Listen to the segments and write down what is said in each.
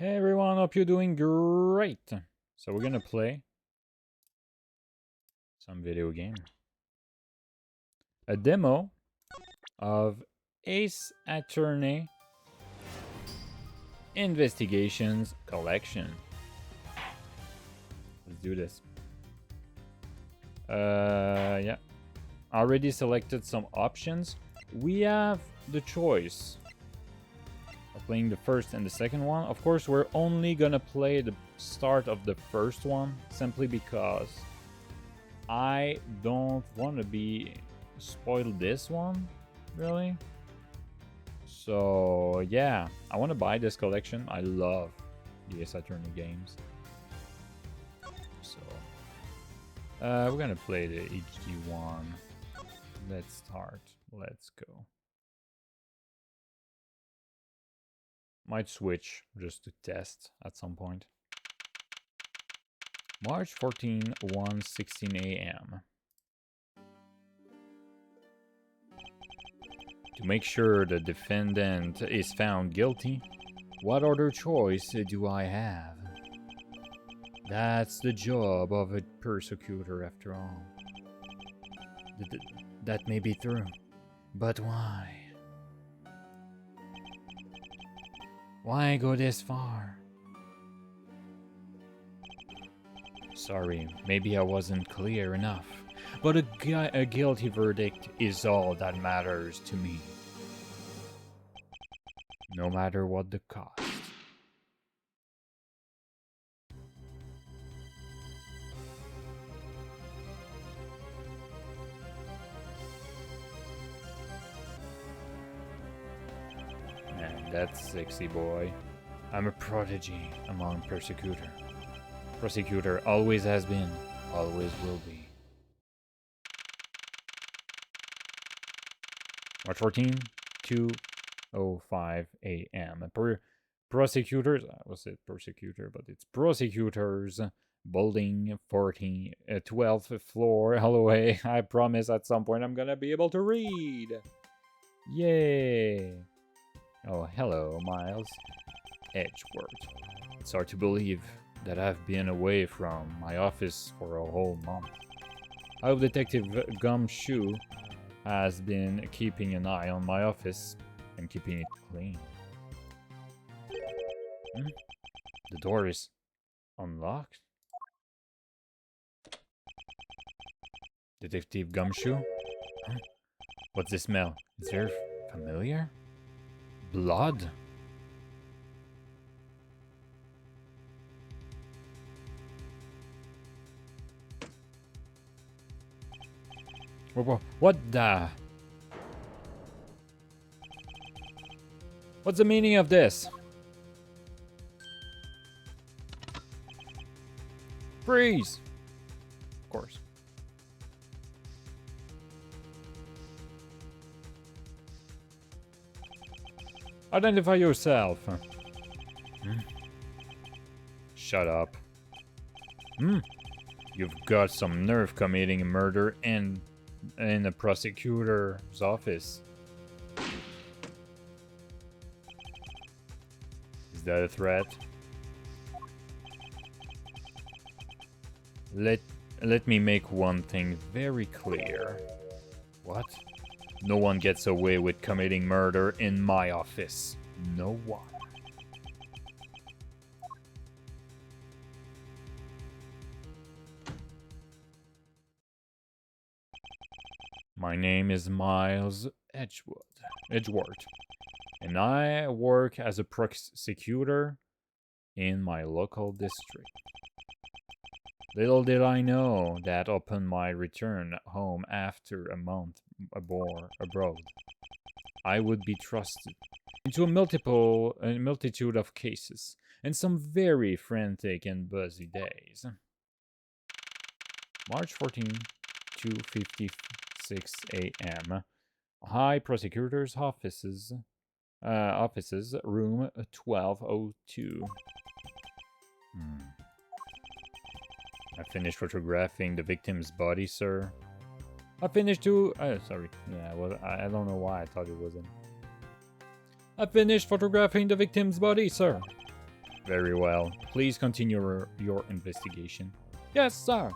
Hey everyone, hope you're doing great. So we're gonna play some video game. A demo of Ace Attorney Investigations Collection. Let's do this. Yeah. Already selected some options. We have the choice of playing the first and the second one. Of course, we're only gonna play the start of the first one simply because I don't want to be spoiled this one, really. So yeah, I want to buy this collection. I love the Ace Attorney games. So we're gonna play the HD one. Let's start. Let's go. Might switch just to test at some point. March 14, 1:16 a.m. To make sure the defendant is found guilty, what other choice do I have? That's the job of a persecutor, after all. That may be true, but why? Why go this far? Sorry, maybe I wasn't clear enough, but a guilty verdict is all that matters to me. No matter what the cost. Man, that's sexy, boy. I'm a prodigy among prosecutor. Prosecutor always has been, always will be. March 14, 2:05 a.m. Prosecutors, I was it persecutor, but it's prosecutors. Building 12th floor, hallway. I promise at some point I'm gonna be able to read. Yay! Oh, hello, Miles. Edgeworth. It's hard to believe that I've been away from my office for a whole month. I hope Detective Gumshoe has been keeping an eye on my office and keeping it clean. The door is unlocked? Detective Gumshoe? Huh? What's the smell? Is there familiar? Blood? What the? What's the meaning of this? Freeze! Of course. Identify yourself. Shut up. You've got some nerve committing a murder in the prosecutor's office. Is that a threat? Let me make one thing very clear. What? No one gets away with committing murder in my office. No one. My name is Miles Edgeworth, and I work as a prosecutor in my local district. Little did I know that upon my return home after a month abroad, I would be trusted into a multitude of cases and some very frantic and busy days. March 14, 2:56 a.m. High Prosecutor's Offices, room 1202. I finished photographing the victim's body, sir. I finished sorry. Yeah, well, I don't know why I thought it wasn't. I finished photographing the victim's body, sir. Very well. Please continue your investigation. Yes, sir.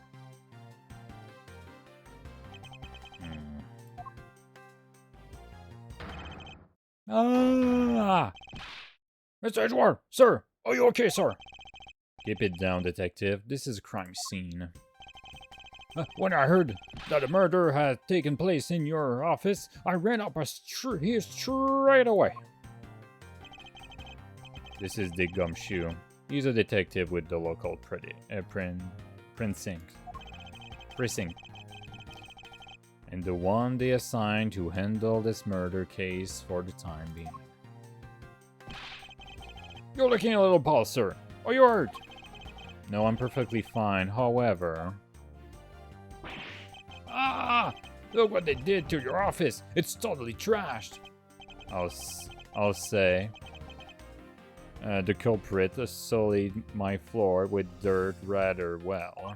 Ah! Mr. Edward, sir! Are you okay, sir? Keep it down, detective. This is a crime scene. When I heard that a murder had taken place in your office, I ran up here straight away. This is Dick Gumshoe. He's a detective with the local precinct. And the one they assigned to handle this murder case for the time being. You're looking a little pale, sir. Are you hurt? No, I'm perfectly fine. However... Ah! Look what they did to your office. It's totally trashed. I'll say. The culprit sullied my floor with dirt rather well.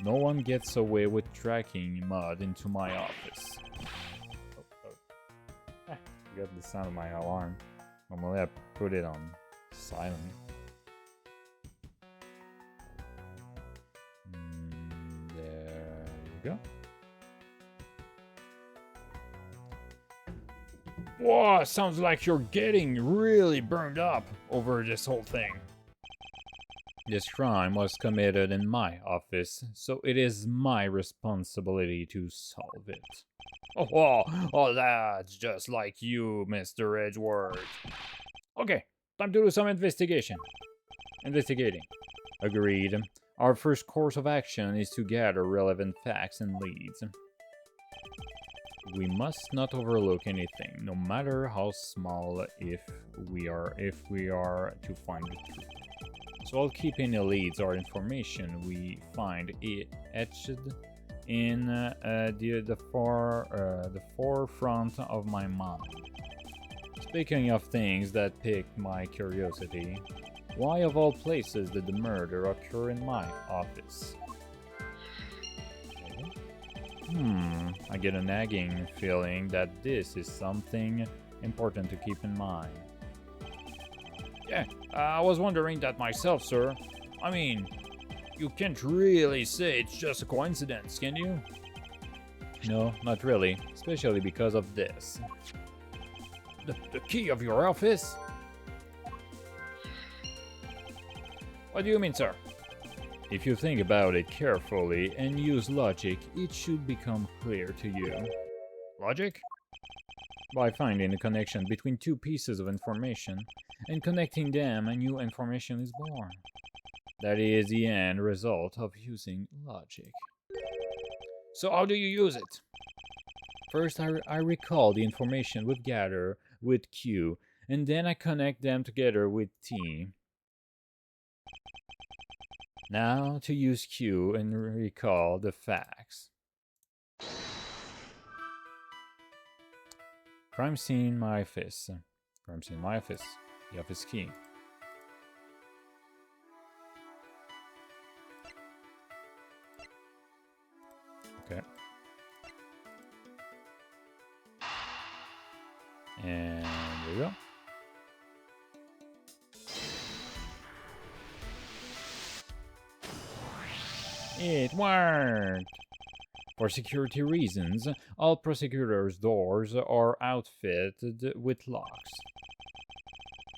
No one gets away with tracking mud into my office. I got the sound of my alarm. Normally I put it on silent. There you go. Whoa, sounds like you're getting really burned up over this whole thing. This crime was committed in my office, so it is my responsibility to solve it. Oh, that's just like you, Mr. Edgeworth. Okay, time to do some investigating. Agreed. Our first course of action is to gather relevant facts and leads. We must not overlook anything, no matter how small, if we are to find the truth. So I'll keep any leads or information we find etched in the forefront of my mind. Speaking of things that piqued my curiosity, why of all places did the murder occur in my office? I get a nagging feeling that this is something important to keep in mind. Yeah, I was wondering that myself, sir. I mean, you can't really say it's just a coincidence, can you? No, not really, especially because of this. The key of your office? What do you mean, sir? If you think about it carefully and use logic, it should become clear to you. Logic? By finding a connection between two pieces of information and connecting them, a new information is born. That is the end result of using logic. So how do you use it? First, I recall the information we've gathered with Q, and then I connect them together with T. Now to use Q and recall the facts. Crime scene, my office. Crime scene, my office. The office key. Okay. And there we go. It worked! For security reasons, all prosecutors' doors are outfitted with locks.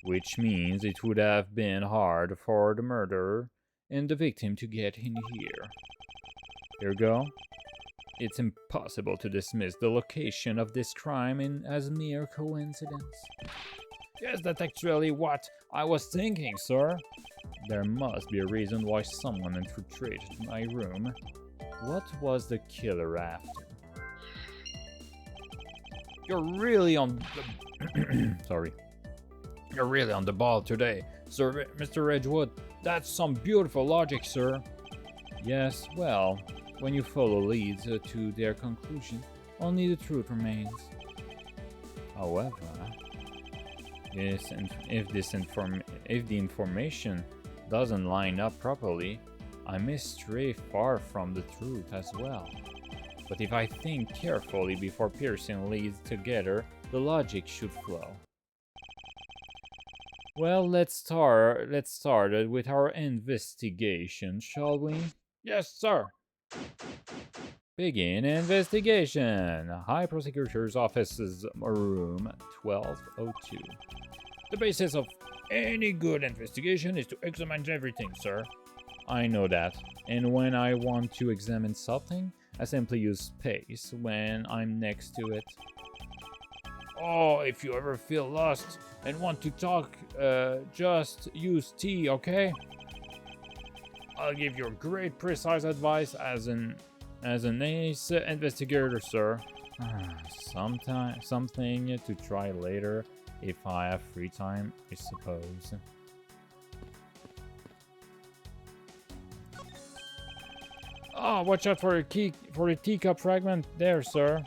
Which means it would have been hard for the murderer and the victim to get in here. Here we go. It's impossible to dismiss the location of this crime as mere coincidence. Yes, that's actually what I was thinking, sir. There must be a reason why someone infiltrated my room. What was the killer after? You're really on the... Sorry. You're really on the ball today, sir, Mr. Edgewood. That's some beautiful logic, sir. Yes, well, when you follow leads to their conclusion, only the truth remains. However, if the information doesn't line up properly, I may stray far from the truth as well. But if I think carefully before piercing leads together, the logic should flow. Well, let's start it with our investigation, shall we? Yes, sir. Begin investigation. High Prosecutor's Office's room 1202. The basis of any good investigation is to examine everything, sir. I know that. And when I want to examine something, I simply use space when I'm next to it. Oh, if you ever feel lost and want to talk, just use T, okay? I'll give you great precise advice as an ace investigator, sir. Something to try later if I have free time, I suppose. Oh, watch out for the teacup fragment there, sir.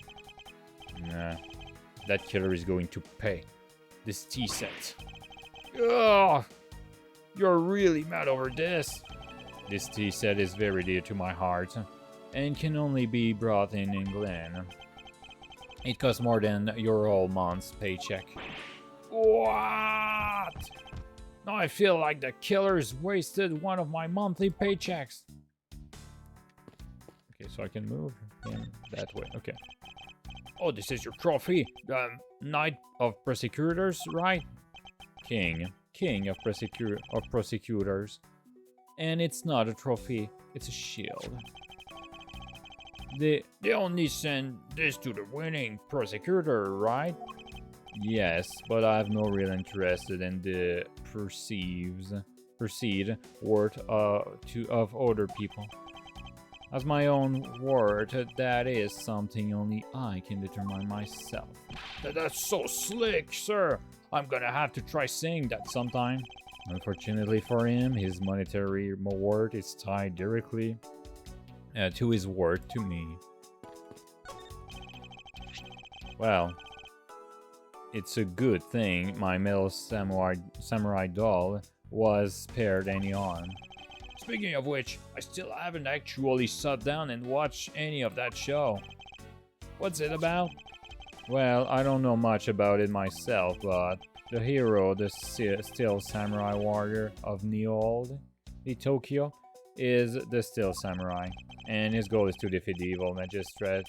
Nah, that killer is going to pay. This tea set. Ugh, you're really mad over this. This tea set is very dear to my heart and can only be brought in England. It costs more than your whole month's paycheck. What? Now I feel like the killer's wasted one of my monthly paychecks. Okay, so I can move in that way. Okay. Oh, this is your trophy. The Knight of Prosecutors, right? King of Prosecutors. And it's not a trophy, it's a shield. They only send this to the winning prosecutor, right? Yes, but I have no real interest in the perceived worth of other people. As my own worth, that is something only I can determine myself. That's so slick, sir. I'm gonna have to try saying that sometime. Unfortunately for him, his monetary worth is tied directly to his worth to me. Well, it's a good thing my metal samurai doll was spared any harm. Speaking of which, I still haven't actually sat down and watched any of that show. What's it about? Well, I don't know much about it myself, but the hero, the Steel Samurai Warrior of Neo-Old, Tokyo, is the Steel Samurai, and his goal is to defeat the evil magistrate.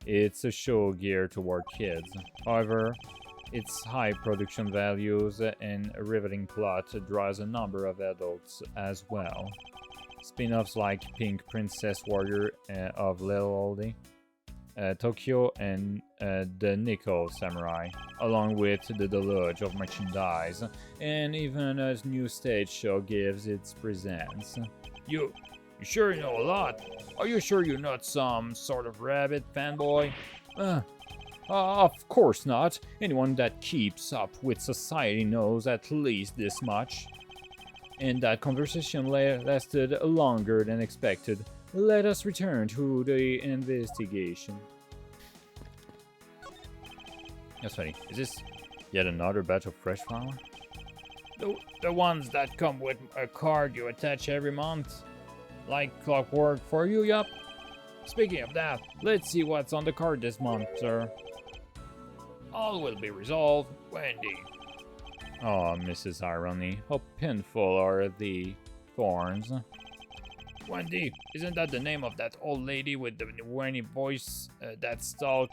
It's a show geared toward kids. However, its high production values and riveting plot draws a number of adults as well. Spin-offs like Pink Princess Warrior of Little Oldie, Tokyo, and the Nickel Samurai, along with the deluge of merchandise, and even a new stage show gives its presence. You sure you know a lot? Are you sure you're not some sort of rabbit fanboy? Of course not. Anyone that keeps up with society knows at least this much. And that conversation lasted longer than expected. Let us return to the investigation. That's funny. Is this yet another batch of fresh flour? The ones that come with a card you attach every month? Like clockwork for you, yup. Speaking of that, let's see what's on the card this month, sir. All will be resolved, Wendy. Oh, Mrs. Irony, how painful are the thorns. Wendy, isn't that the name of that old lady with the whiny voice that's stout?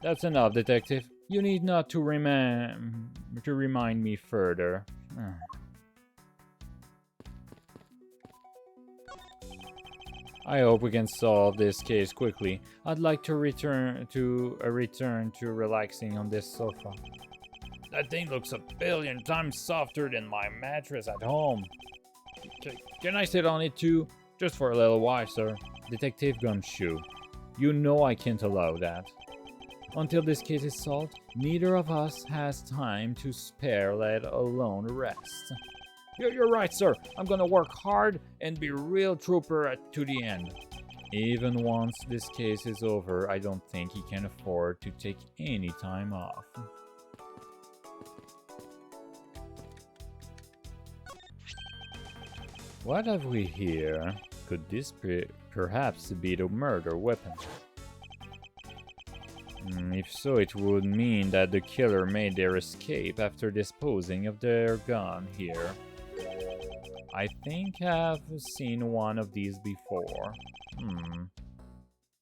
That's enough, detective. You need not to remind me further. I hope we can solve this case quickly. I'd like to return to relaxing on this sofa. That thing looks a billion times softer than my mattress at home. Can I sit on it too? Just for a little while, sir. Detective Gumshoe, you know I can't allow that. Until this case is solved, neither of us has time to spare, let alone rest. You're right, sir. I'm gonna work hard and be real trooper to the end. Even once this case is over, I don't think he can afford to take any time off. What have we here? Could this perhaps be the murder weapon? If so, it would mean that the killer made their escape after disposing of their gun here. I think I've seen one of these before.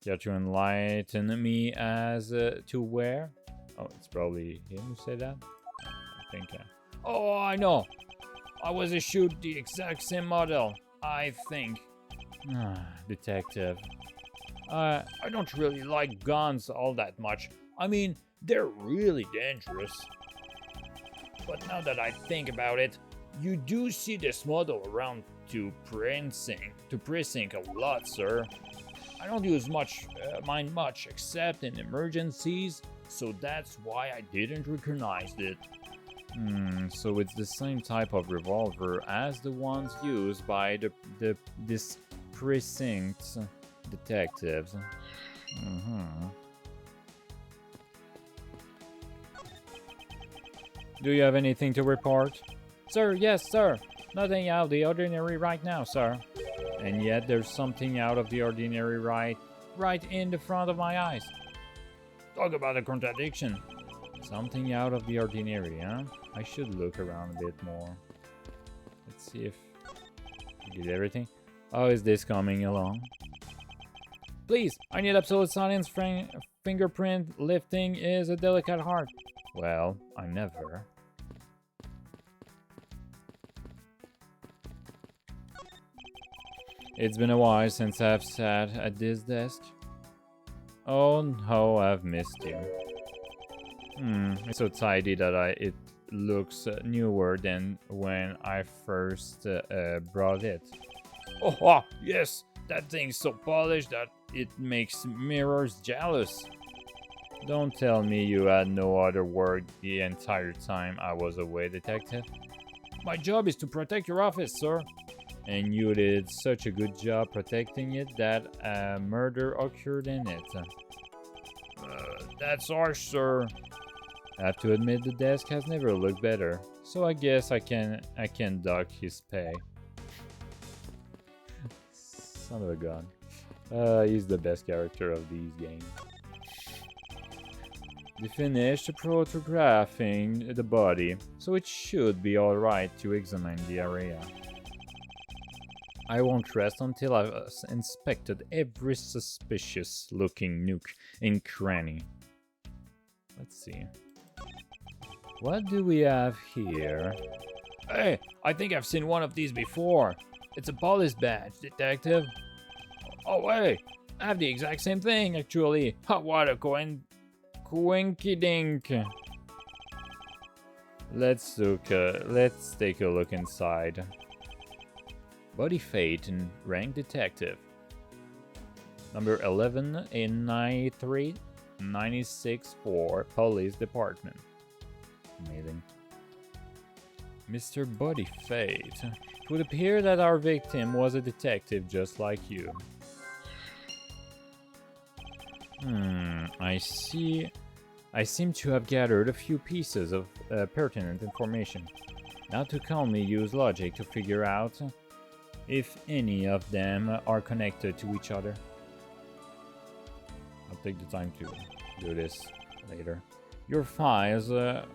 Care to enlighten me as to where? Oh, it's probably him who said that? I think. Oh, I know! I was issued the exact same model, I think. Detective. I don't really like guns all that much. I mean, they're really dangerous. But now that I think about it, you do see this model around to precinct a lot, sir. I don't use mine much except in emergencies, so that's why I didn't recognize it. So it's the same type of revolver as the ones used by this precinct's detectives. Do you have anything to report? Sir, yes, sir. Nothing out of the ordinary right now, sir. And yet there's something out of the ordinary right in the front of my eyes. Talk about a contradiction. Something out of the ordinary, huh? I should look around a bit more. Let's see if I did everything. Oh, is this coming along? Please, I need absolute silence. Fingerprint lifting is a delicate art. Well, I never. It's been a while since I've sat at this desk. Oh no, I've missed you. It's so tidy that it looks newer than when I first brought it. Oh, yes, that thing's so polished that it makes mirrors jealous. Don't tell me you had no other work the entire time I was away, detective. My job is to protect your office, sir. And you did such a good job protecting it that a murder occurred in it. That's harsh, sir. I have to admit the desk has never looked better, so I guess I can dock his pay. Son of a gun. He's the best character of these games. They finished photographing the body, so it should be alright to examine the area. I won't rest until I've inspected every suspicious-looking nook and cranny. Let's see. What do we have here? Hey, I think I've seen one of these before. It's a police badge, detective. Oh, wait. I have the exact same thing, actually. What a coinkydink. Let's take a look inside. Body fate and rank detective. Number 11 in 9396 for police department. Amazing. Mr. Body Fate. It would appear that our victim was a detective just like you. I see. I seem to have gathered a few pieces of pertinent information. Now to calmly use logic to figure out if any of them are connected to each other. I'll take the time to do this later. Your files are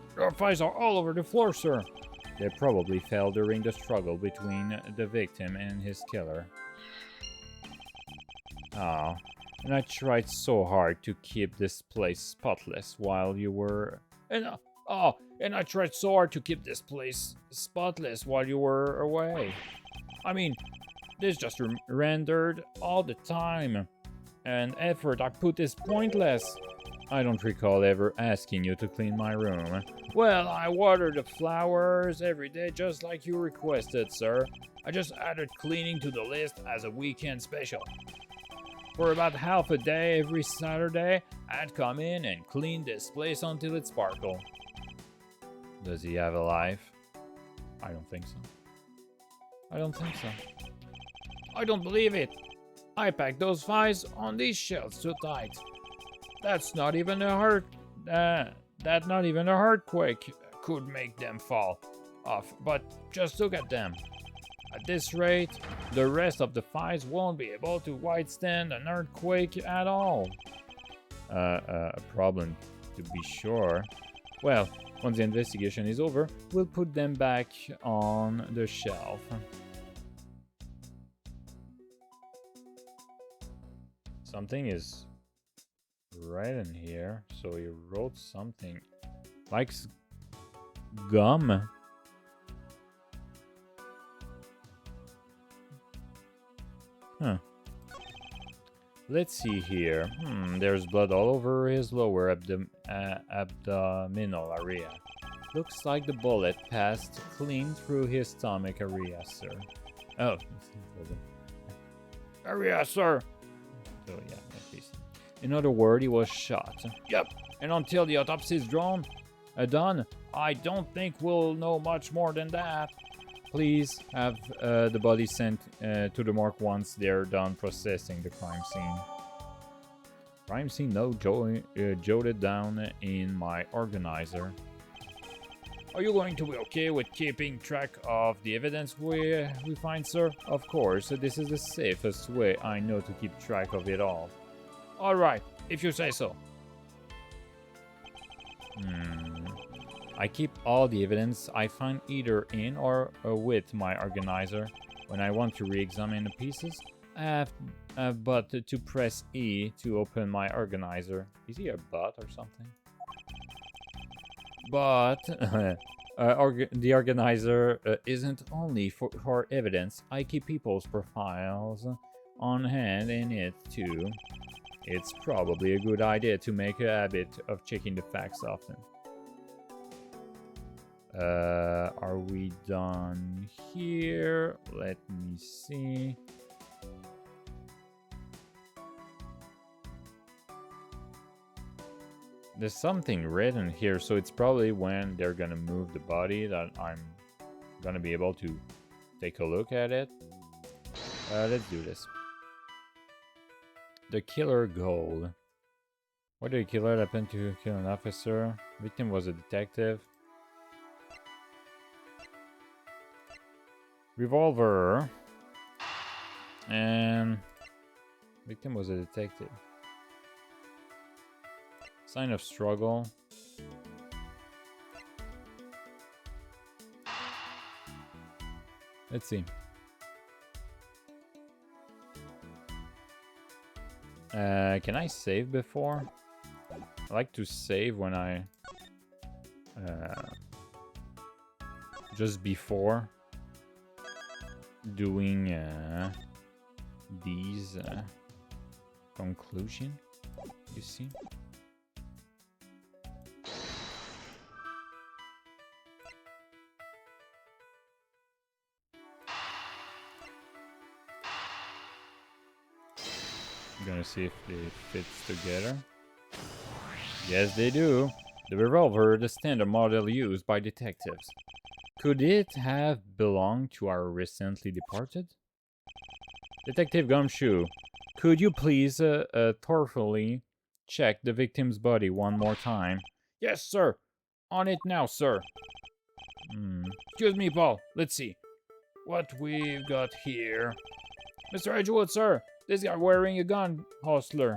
all over the floor, sir. They probably fell during the struggle between the victim and his killer. Oh, and I tried so hard to keep this place spotless while you were... And I tried so hard to keep this place spotless while you were away. I mean, this just rendered all the time. And effort I put is pointless. I don't recall ever asking you to clean my room. Well, I water the flowers every day just like you requested, sir. I just added cleaning to the list as a weekend special. For about half a day every Saturday, I'd come in and clean this place until it sparkled. Does he have a life? I don't think so. I don't believe it. I packed those files on these shelves too tight. That's not even a earthquake could make them fall off, but just look at them. At this rate, the rest of the files won't be able to withstand an earthquake at all. a problem, to be sure. Well, once the investigation is over, we'll put them back on the shelf. Something is right in here. So he wrote something. Likes gum. Huh. Let's see here. There's blood all over his lower abdominal area. Looks like the bullet passed clean through his stomach area, sir. Oh. Area, sir. So yeah, at least. In other words, he was shot. Yep. And until the autopsy is done, I don't think we'll know much more than that. Please have the body sent to the morgue once they're done processing the crime scene. Crime scene note jotted down in my organizer. Are you going to be okay with keeping track of the evidence we find, sir? Of course, this is the safest way I know to keep track of it all. Alright, if you say so. I keep all the evidence I find either in or with my organizer. When I want to re-examine the pieces, I have but to press E to open my organizer. Is he a bot or something? But the organizer isn't only for evidence. I keep people's profiles on hand in it too. It's probably a good idea to make a habit of checking the facts often. Are we done here? Let me see. There's something written here, so it's probably when they're gonna move the body that I'm gonna be able to take a look at it. Let's do this. The killer goal. Why did the killer happen to kill an officer? Victim was a detective. Revolver. And victim was a detective. Sign of struggle. Let's see. Can I save before? I like to save when I just before doing these conclusion, you see. I'm gonna see if it fits together. Yes, they do. The revolver, the standard model used by detectives. Could it have belonged to our recently departed? Detective Gumshoe, could you please thoroughly check the victim's body one more time? Yes, sir. On it now, sir. Excuse me, Paul. Let's see what we've got here. Mr. Edgewood, sir. This guy wearing a gun, hostler.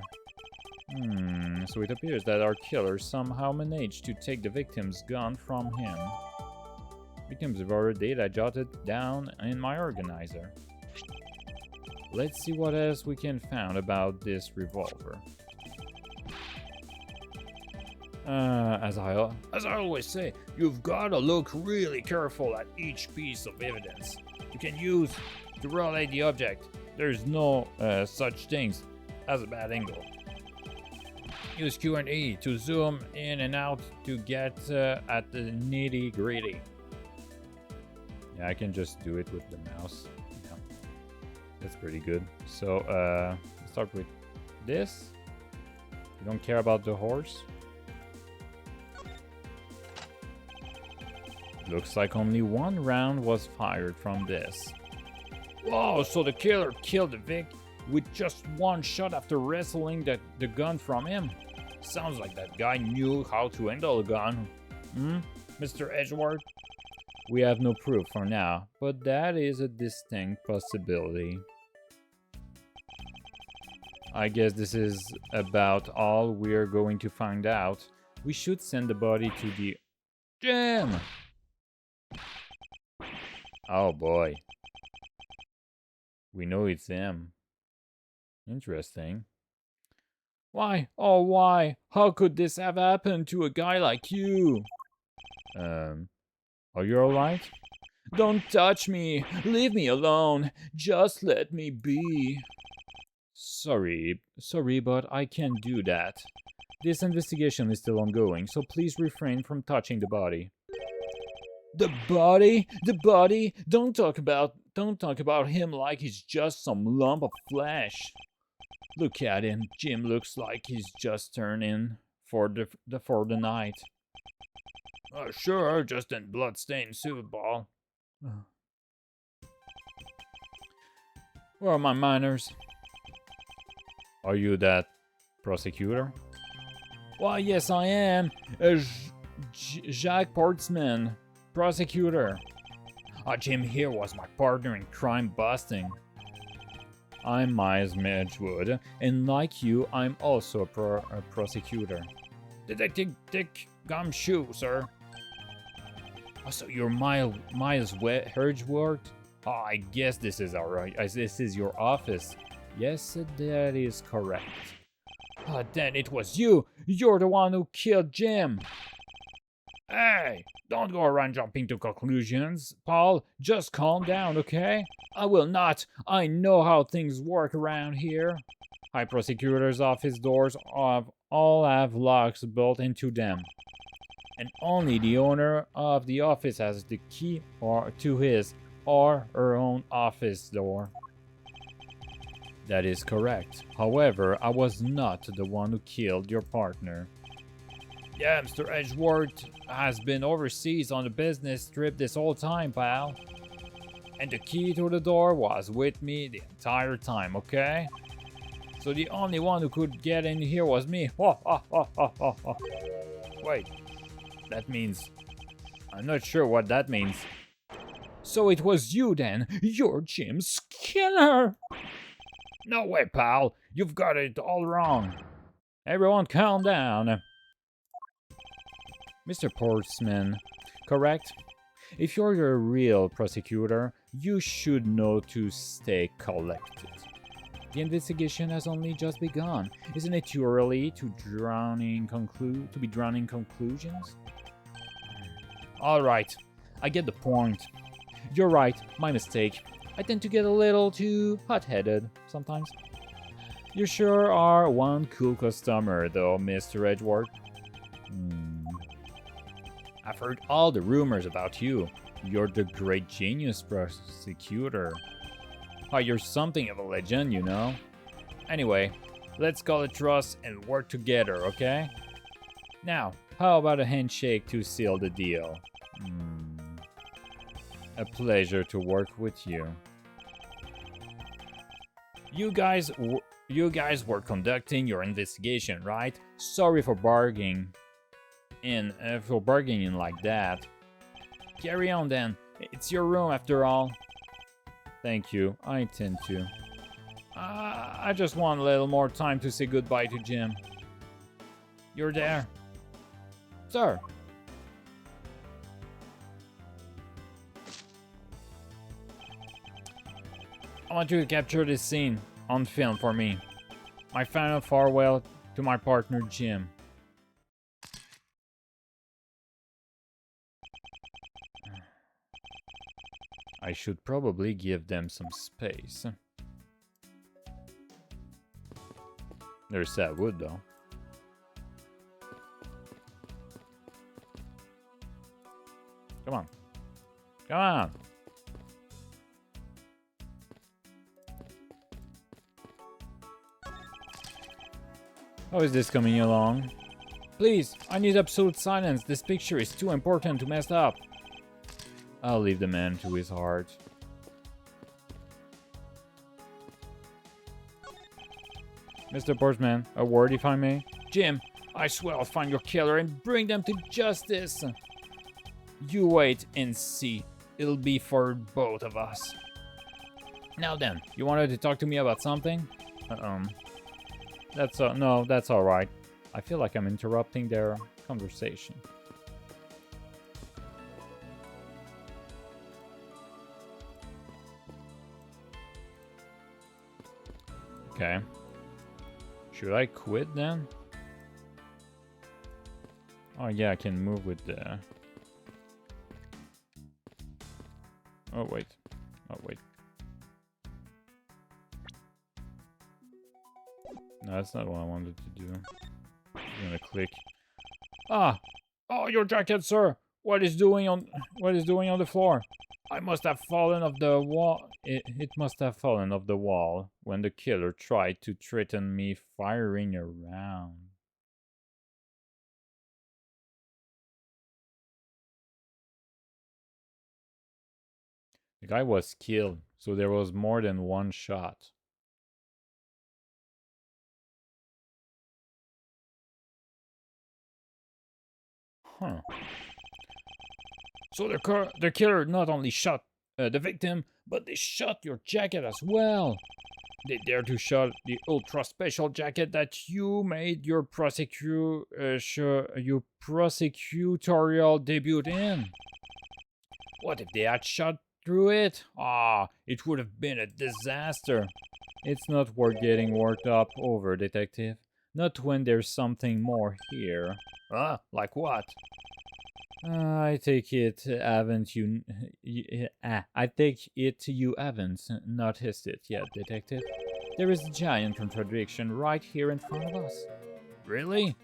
So it appears that our killer somehow managed to take the victim's gun from him. Victim's revolver data jotted down in my organizer. Let's see what else we can find about this revolver. As I always say, you've got to look really careful at each piece of evidence you can use to relate the object. There's no such things as a bad angle. Use Q and E to zoom in and out to get at the nitty-gritty. Yeah, I can just do it with the mouse. Yeah, that's pretty good. So, let's start with this. You don't care about the horse? Looks like only one round was fired from this. Whoa, so the killer killed the Vic with just one shot after wrestling the gun from him? Sounds like that guy knew how to handle a gun. Mr. Edgeworth? We have no proof for now, but that is a distinct possibility. I guess this is about all we're going to find out. We should send the body to the gym. Oh boy. We know it's him. Interesting. Why? Oh, why? How could this have happened to a guy like you? Are you alright? Don't touch me! Leave me alone! Just let me be! Sorry, but I can't do that. This investigation is still ongoing, so please refrain from touching the body. The body? The body? Don't talk about him like he's just some lump of flesh. Look at him. Jim looks like he's just turned in for the night. Sure, just in blood-stained suit ball. Where are my manners? Are you that prosecutor? Why, yes, I am. Jacques Portsman, prosecutor. Jim here was my partner in crime busting. I'm Miles Medgewood, and like you, I'm also a prosecutor. Detective Dick Gumshoe, sir. Oh, so you're Miles Hedgeworth? Oh, I guess this is alright. This is your office. Yes, that is correct. Oh, then it was you. You're the one who killed Jim. Hey, don't go around jumping to conclusions, Paul. Just calm down, okay? I will not. I know how things work around here. High prosecutor's office doors all have locks built into them. And only the owner of the office has the key to his or her own office door. That is correct. However, I was not the one who killed your partner. Yeah, Mr. Edgeworth has been overseas on a business trip this whole time, pal. And the key to the door was with me the entire time, okay? So the only one who could get in here was me. Wait, that means... I'm not sure what that means. So it was you then. You're Jim's killer. No way, pal. You've got it all wrong. Everyone calm down. Mr. Portsman, correct? If you're a real prosecutor, you should know to stay collected. The investigation has only just begun. Isn't it too early to be drowning conclusions? All right, I get the point. You're right, my mistake. I tend to get a little too hot-headed sometimes. You sure are one cool customer, though, Mr. Edgeworth. I've heard all the rumors about you. You're the great genius prosecutor. Oh, you're something of a legend, you know. Anyway, let's call it trust and work together, okay? Now, how about a handshake to seal the deal? A pleasure to work with you. You guys were conducting your investigation, right? Sorry for bargaining like that. Carry on then. It's your room after all. Thank you. I intend to. I just want a little more time to say goodbye to Jim. You're there. Sir. I want you to capture this scene on film for me. My final farewell to my partner Jim. I should probably give them some space. There's that wood though. Come on. Come on. How is this coming along? Please, I need absolute silence. This picture is too important to mess up. I'll leave the man to his heart. Mr. Portsman, a word if I may? Jim, I swear I'll find your killer and bring them to justice. You wait and see. It'll be for both of us. Now then, you wanted to talk to me about something? That's no, that's all right. I feel like I'm interrupting their conversation. Okay. Should I quit then? Oh yeah, I can move with the... Oh wait. Oh wait. No, that's not what I wanted to do. I'm gonna click. Ah! Oh, your jacket, sir! What is doing on the floor? I must have fallen off the wall. It must have fallen off the wall when the killer tried to threaten me firing a round. The guy was killed, so there was more than one shot. Huh. So the killer not only shot the victim, but they shot your jacket as well. They dare to shot the ultra special jacket that you made your your prosecutorial debut in. What if they had shot through it? Ah, it would have been a disaster. It's not worth getting worked up over, detective. Not when there's something more here. Like what? I take it haven't you? I take it you haven't noticed it yet, detective. There is a giant contradiction right here in front of us. Really?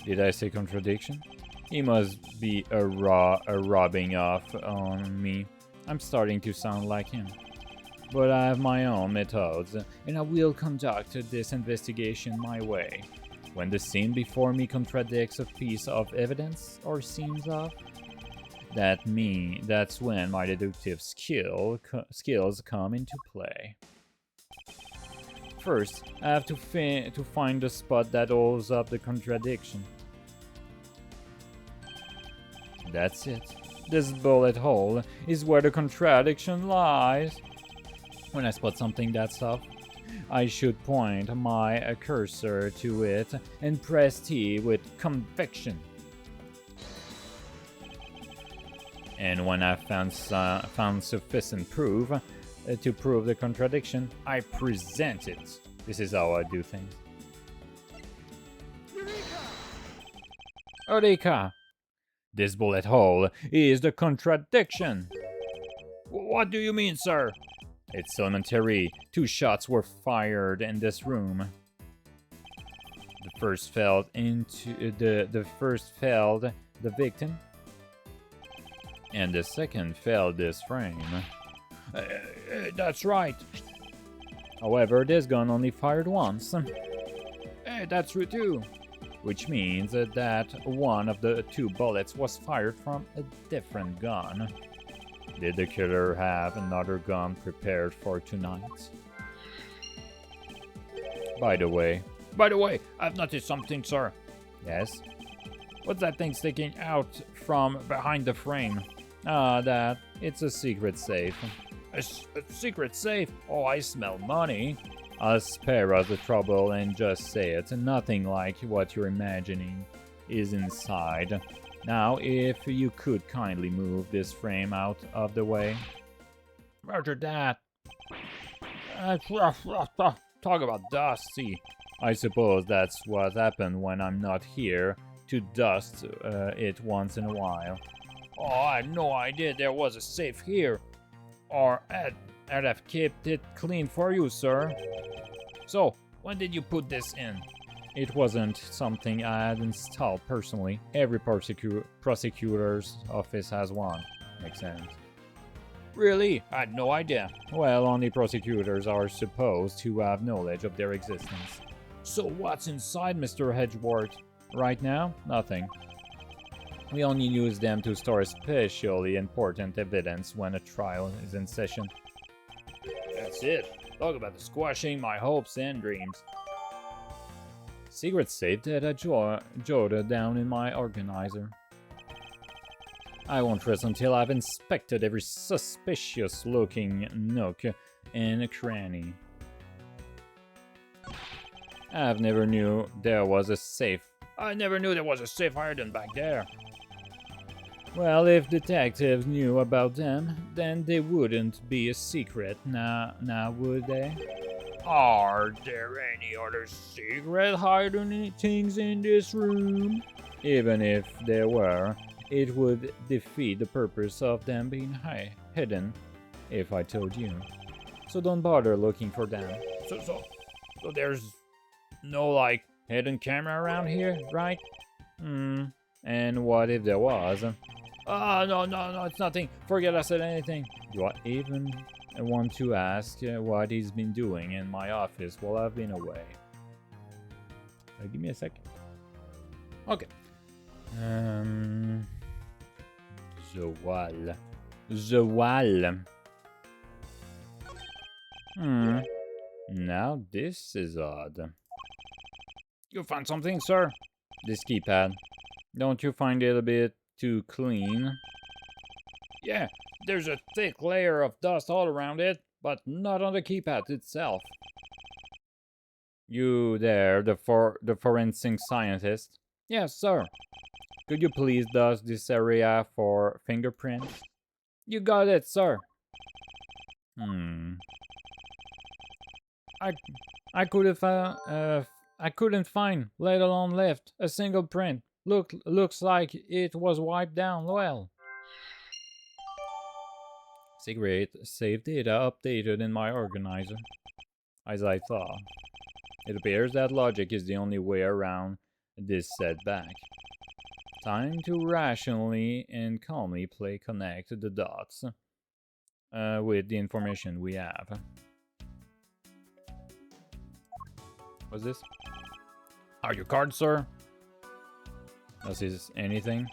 Did I say contradiction? He must be a rubbing off on me. I'm starting to sound like him. But I have my own methods, and I will conduct this investigation my way. When the scene before me contradicts a piece of evidence or seems off, that's when my deductive skills come into play. First, I have to find the spot that holds up the contradiction. That's it. This bullet hole is where the contradiction lies. When I spot something that's off, I should point my cursor to it and press T with conviction. And when I've found sufficient proof to prove the contradiction, I present it. This is how I do things. Eureka! This bullet hole is the contradiction. What do you mean, sir? It's elementary. 2 shots were fired in this room. The first fell the victim, and the second fell this frame. That's right. However, this gun only fired once. That's true too. Which means that one of the 2 bullets was fired from a different gun. Did the killer have another gun prepared for tonight? By the way, I've noticed something, sir. Yes? What's that thing sticking out from behind the frame? That. It's a secret safe. A secret safe? Oh, I smell money. I'll spare us the trouble and just say it. Nothing like what you're imagining is inside. Now, if you could kindly move this frame out of the way. Roger that. Talk about dust. See, I suppose that's what happened when I'm not here to dust it once in a while. Oh, I had no idea there was a safe here. Or I'd have kept it clean for you, sir. So, when did you put this in? It wasn't something I had installed personally. Every prosecutor's office has one. Makes sense. Really? I had no idea. Well, only prosecutors are supposed to have knowledge of their existence. So what's inside, Mr. Hedgeworth? Right now, nothing. We only use them to store especially important evidence when a trial is in session. That's it. Talk about squashing my hopes and dreams. Secret safe that I jotted down in my organizer. I won't rest until I've inspected every suspicious-looking nook and cranny. I've never knew there was a safe. I never knew there was a safe hidden back there. Well, if detectives knew about them, then they wouldn't be a secret, now would they? Are there any other secret hiding things in this room? Even if there were, it would defeat the purpose of them being hidden, if I told you. So don't bother looking for them. So there's no, like, hidden camera around here, right? And what if there was? No, it's nothing. Forget I said anything. Do I even want to ask what he's been doing in my office while I've been away? Give me a second. Okay. Zawal. Now this is odd. You found something, sir? This keypad. Don't you find it a bit too clean? Yeah, there's a thick layer of dust all around it, but not on the keypad itself. You there, the forensic scientist? Yes, sir. Could you please dust this area for fingerprints? You got it, sir. I couldn't find, let alone left, a single print. Looks like it was wiped down. Well. Secret save data updated in my organizer. As I thought. It appears that logic is the only way around this setback. Time to rationally and calmly connect the dots with the information we have. What's this? Are your cards, sir? Is this anything?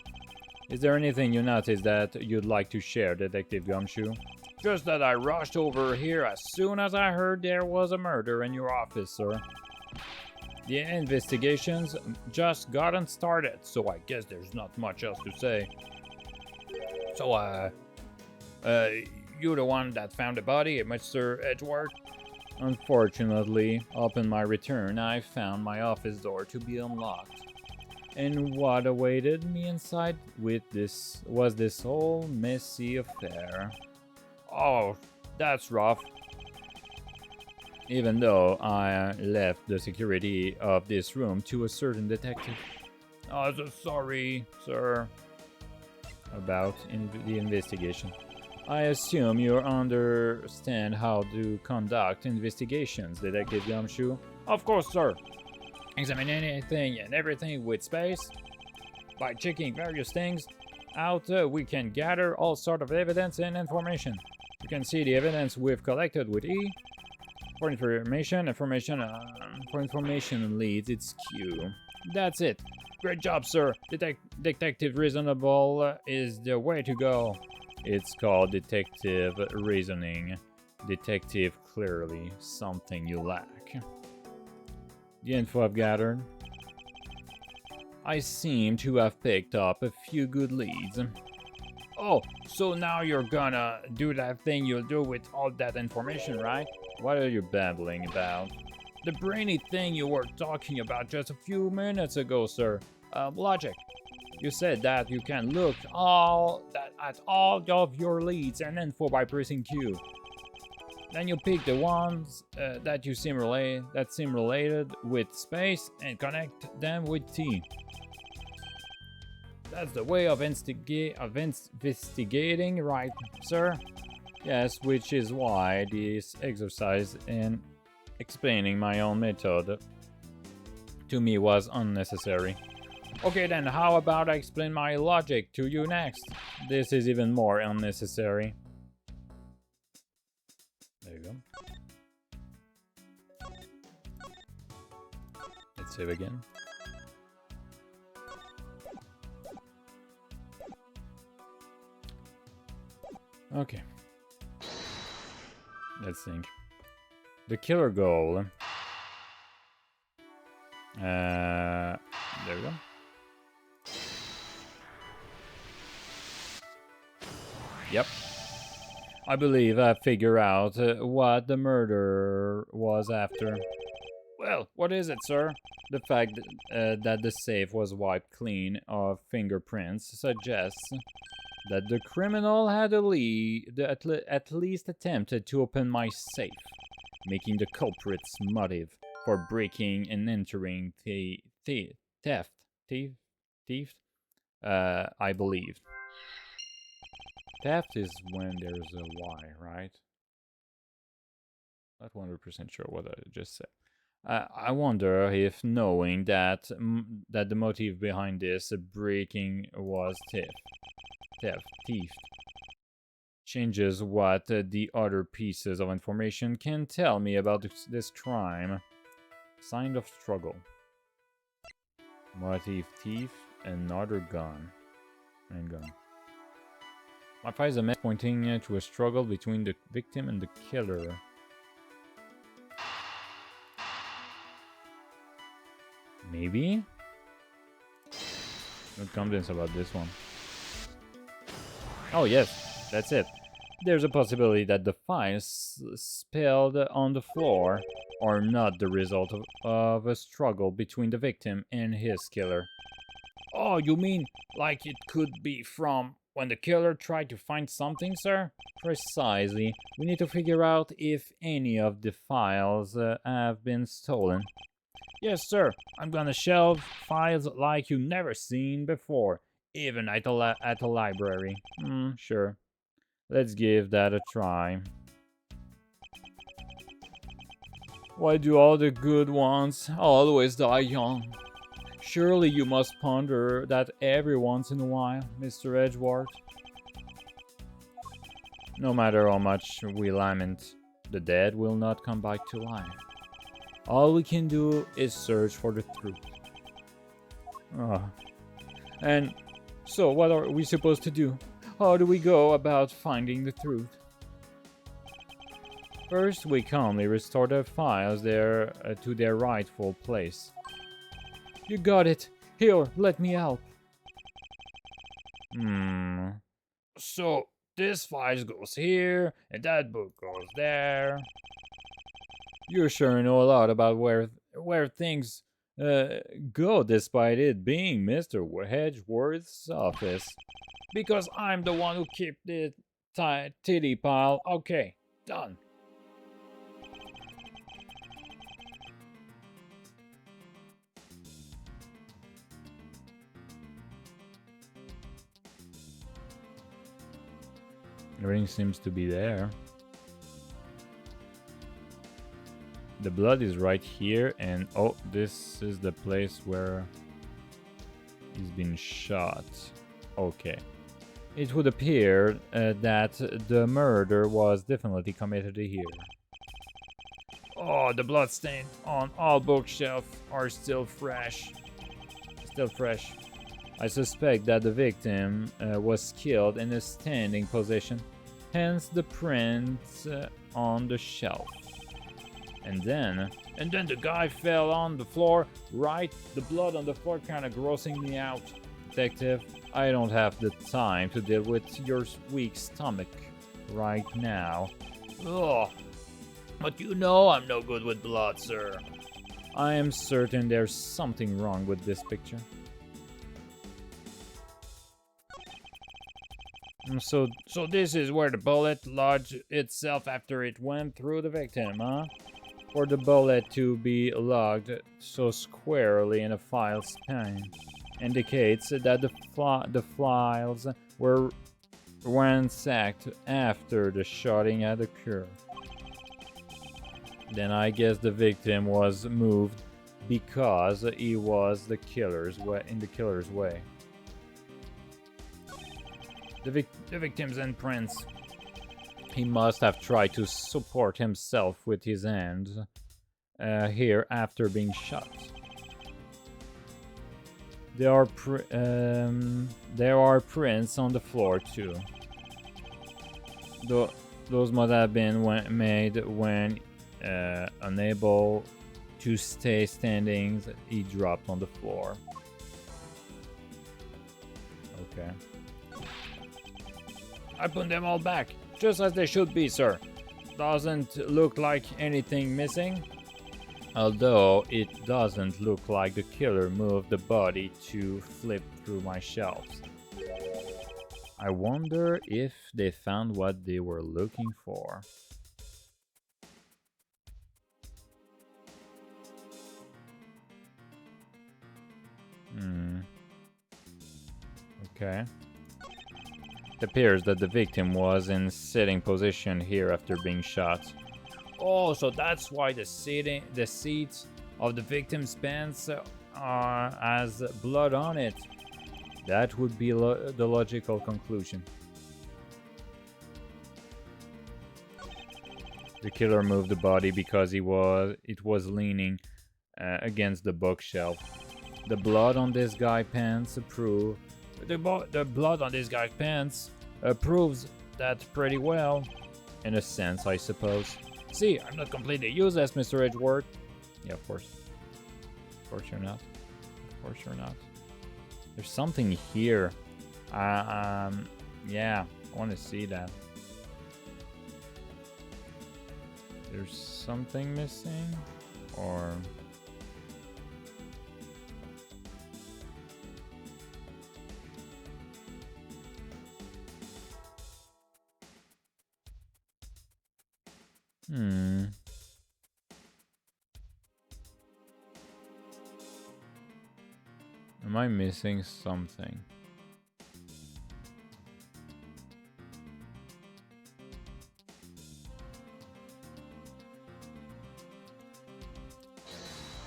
Is there anything you noticed that you'd like to share, Detective Gumshoe? Just that I rushed over here as soon as I heard there was a murder in your office, sir. The investigations just gotten started, so I guess there's not much else to say. So, you the one that found the body, Mr. Edgeworth? Unfortunately, upon my return, I found my office door to be unlocked. And what awaited me inside was this whole messy affair. Oh, that's rough. Even though I left the security of this room to a certain detective. Oh, so sorry, sir. About the investigation. I assume you understand how to conduct investigations, Detective Gumshoe? Of course, sir. Examine anything and everything with space. By checking various things out, we can gather all sort of evidence and information. You can see the evidence we've collected with E. For information leads, it's Q. That's it. Great job, sir. Detective reasonable is the way to go. It's called detective reasoning. Detective clearly something you lack. The info I've gathered. I seem to have picked up a few good leads. Oh, so now you're gonna do that thing you'll do with all that information, right? What are you babbling about? The brainy thing you were talking about just a few minutes ago, sir. Logic. You said that you can look at all of your leads and info by pressing Q. Then you pick the ones that seem related with space and connect them with T. That's the way of investigating, right, sir? Yes, which is why this exercise in explaining my own method to me was unnecessary. Okay then, how about I explain my logic to you next? This is even more unnecessary. There you go. Let's save again. Okay. Let's think. The killer goal. There we go. Yep. I believe I figure out what the murderer was after. Well, what is it, sir? The fact that the safe was wiped clean of fingerprints suggests that the criminal had at least attempted to open my safe, making the culprit's motive for breaking and entering theft, thief, thief, I believe. Theft is when there's a Y, right? Not 100% sure what I just said. I wonder if knowing that the motive behind this breaking was thief, changes what the other pieces of information can tell me about this crime. Sign of struggle. Motive thief, another gun. Handgun. My file is a mess pointing to a struggle between the victim and the killer. Maybe? Not convinced about this one. Oh yes, that's it. There's a possibility that the files spilled on the floor are not the result of a struggle between the victim and his killer. Oh, you mean like it could be from when the killer tried to find something, sir? Precisely. We need to figure out if any of the files have been stolen. Yes, sir. I'm gonna shelve files like you never seen before, even at a library. Sure. Let's give that a try. Why do all the good ones always die young? Surely you must ponder that every once in a while, Mr. Edgeworth. No matter how much we lament, the dead will not come back to life. All we can do is search for the truth. And so what are we supposed to do? How do we go about finding the truth? First, we calmly restore the files to their rightful place. You got it. Here, let me help. So, this file goes here, and that book goes there. You sure know a lot about where things go, despite it being Mr. Hedgeworth's office. Because I'm the one who kept the titty pile. Okay, done. Everything seems to be there. The blood is right here, and oh, this is the place where he's been shot. Okay. It would appear that the murder was definitely committed here. Oh, the bloodstain on all bookshelves are still fresh. I suspect that the victim was killed in a standing position, hence the prints on the shelf. And then the guy fell on the floor, right? The blood on the floor kind of grossing me out. Detective, I don't have the time to deal with your weak stomach right now. Ugh. But you know I'm no good with blood, sir. I am certain there's something wrong with this picture. So this is where the bullet lodged itself after it went through the victim, huh? For the bullet to be logged so squarely in a file span indicates that the files were ransacked after the shooting had occurred. Then I guess the victim was moved because he was in the killer's way. The victim's imprints. He must have tried to support himself with his hands here after being shot. There are prints on the floor too. Those must have been made when unable to stay standing. He dropped on the floor. Okay. I put them all back, just as they should be, sir. Doesn't look like anything missing. Although it doesn't look like the killer moved the body to flip through my shelves. I wonder if they found what they were looking for. Okay. It appears that the victim was in sitting position here after being shot. Oh, so that's why the seat of the victim's pants has blood on it. That would be the logical conclusion. The killer moved the body because it was leaning against the bookshelf. The blood on this guy's pants the blood on this guy's pants proves that pretty well, in a sense, I suppose. See, I'm not completely useless, Mr. Edgeworth. Yeah, of course. Of course you're not. Of course you're not. There's something here. Yeah, I want to see that. There's something missing, or... Am I missing something?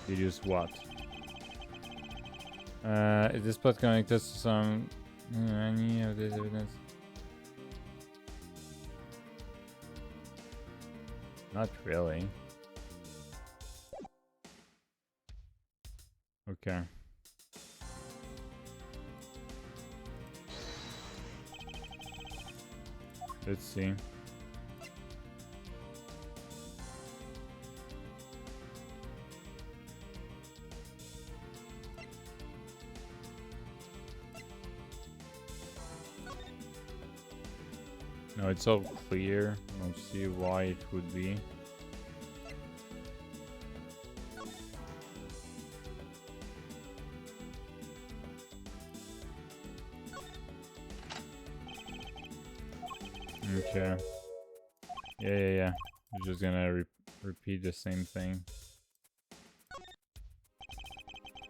You use what? Is this plot connected to some any of this evidence? Not really. Okay. Let's see. No, it's all clear. I don't see why it would be. Okay. Yeah. I'm just gonna repeat the same thing.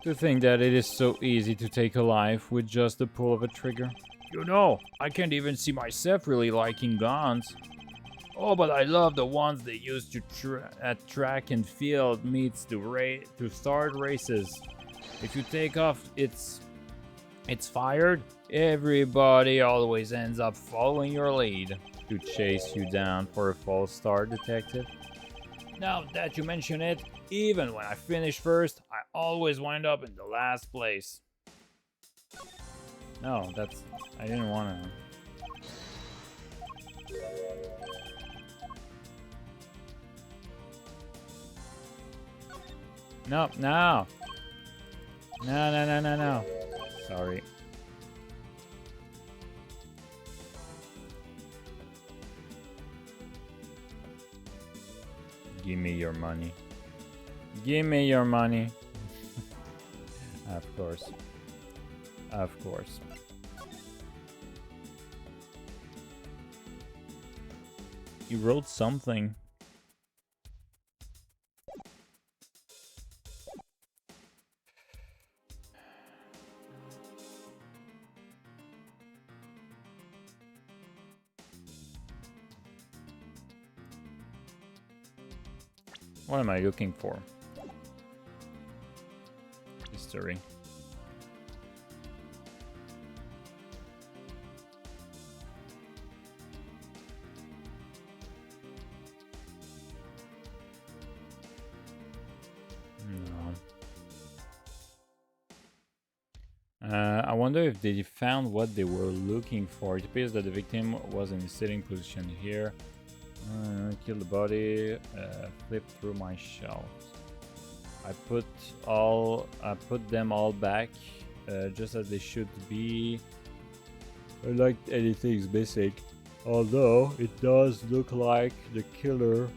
To think that it is so easy to take a life with just the pull of a trigger. You know, I can't even see myself really liking guns. Oh, but I love the ones they use to at track and field meets to start races. If you take off, it's fired. Everybody always ends up following your lead to chase you down for a false start, detective. Now that you mention it, even when I finish first, I always wind up in the last place. No, I didn't want to. No. No. Sorry. Give me your money. Give me your money. Of course. Of course. You wrote something. What am I looking for? History. I wonder if they found what they were looking for. It appears that the victim was in a sitting position here. Kill the body, flip through my shelves. I put them all back, just as they should be. I like anything's missing, although it does look like the killer.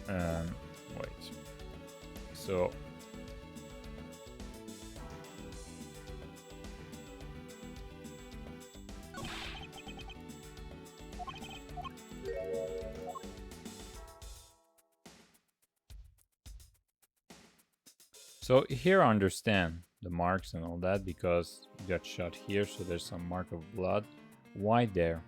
Wait. So here I understand the marks and all that because you got shot here, so there's some mark of blood. Why there?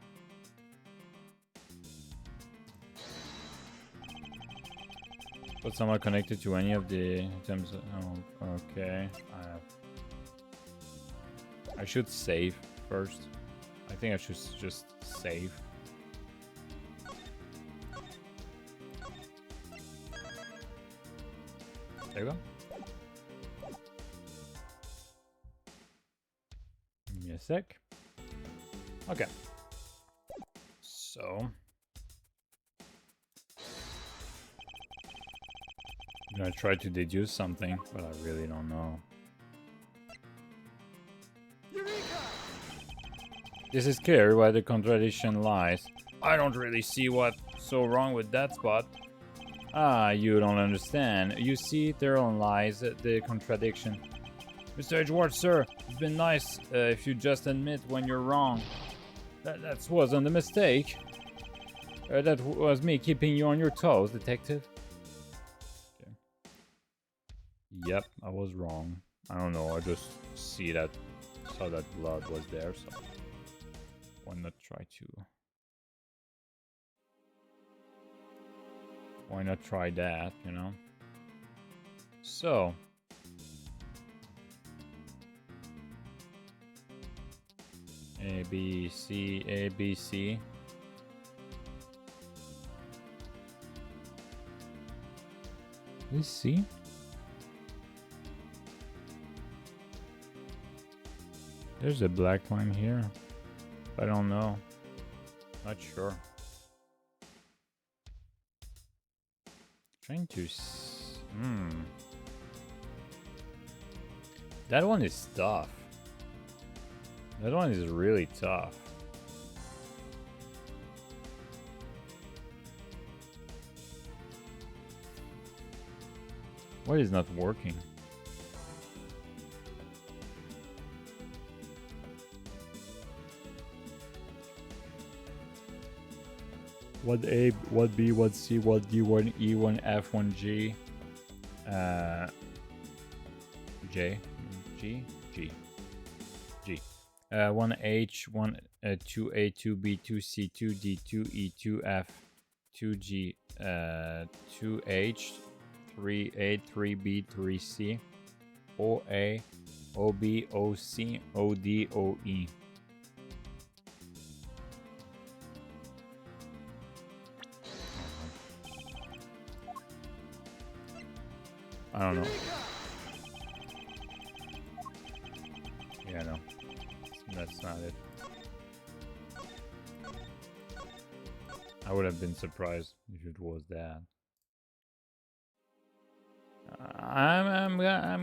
But somehow connected to any of the items. Oh, okay. I should save first. I think I should just save. There you go. Give me a sec. Okay. So I'm gonna try to deduce something, but I really don't know. This is clear why the contradiction lies. I don't really see what's so wrong with that spot. Ah, you don't understand. You see, therein lies the contradiction. Mr. Edgeworth, sir, it's been nice if you just admit when you're wrong. That wasn't a mistake. That was me keeping you on your toes, detective. Okay. Yep, I was wrong. I don't know, I just saw that blood was there, so why not try to... Why not try that, you know? So... A, B, C, A, B, C. Is C? There's a black line here. I don't know. Not sure. Trying to... That one is tough. That one is really tough. What is not working? What A, what B, what C, what D, what E, what F, what G, J, G, G, G. 1H, 2A, 2B, 2C, 2D, 2E, 2F, 2G, 2H, 3A, 3B, 3C, OA, OB, OC, OD, OE. I don't know. Yeah, no. That's not it. I would have been surprised if it was that. I'm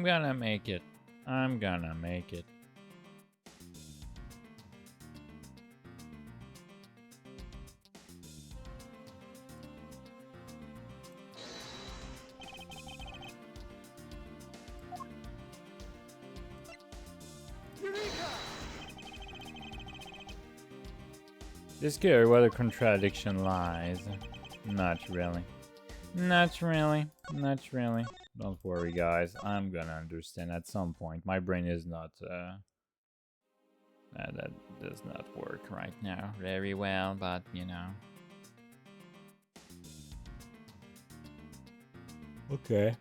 gonna make it. I'm gonna make it. This scary where the contradiction lies. Not really. Not really. Not really. Don't worry, guys. I'm gonna understand at some point. My brain is not... that does not work right now very well, but, you know. Okay.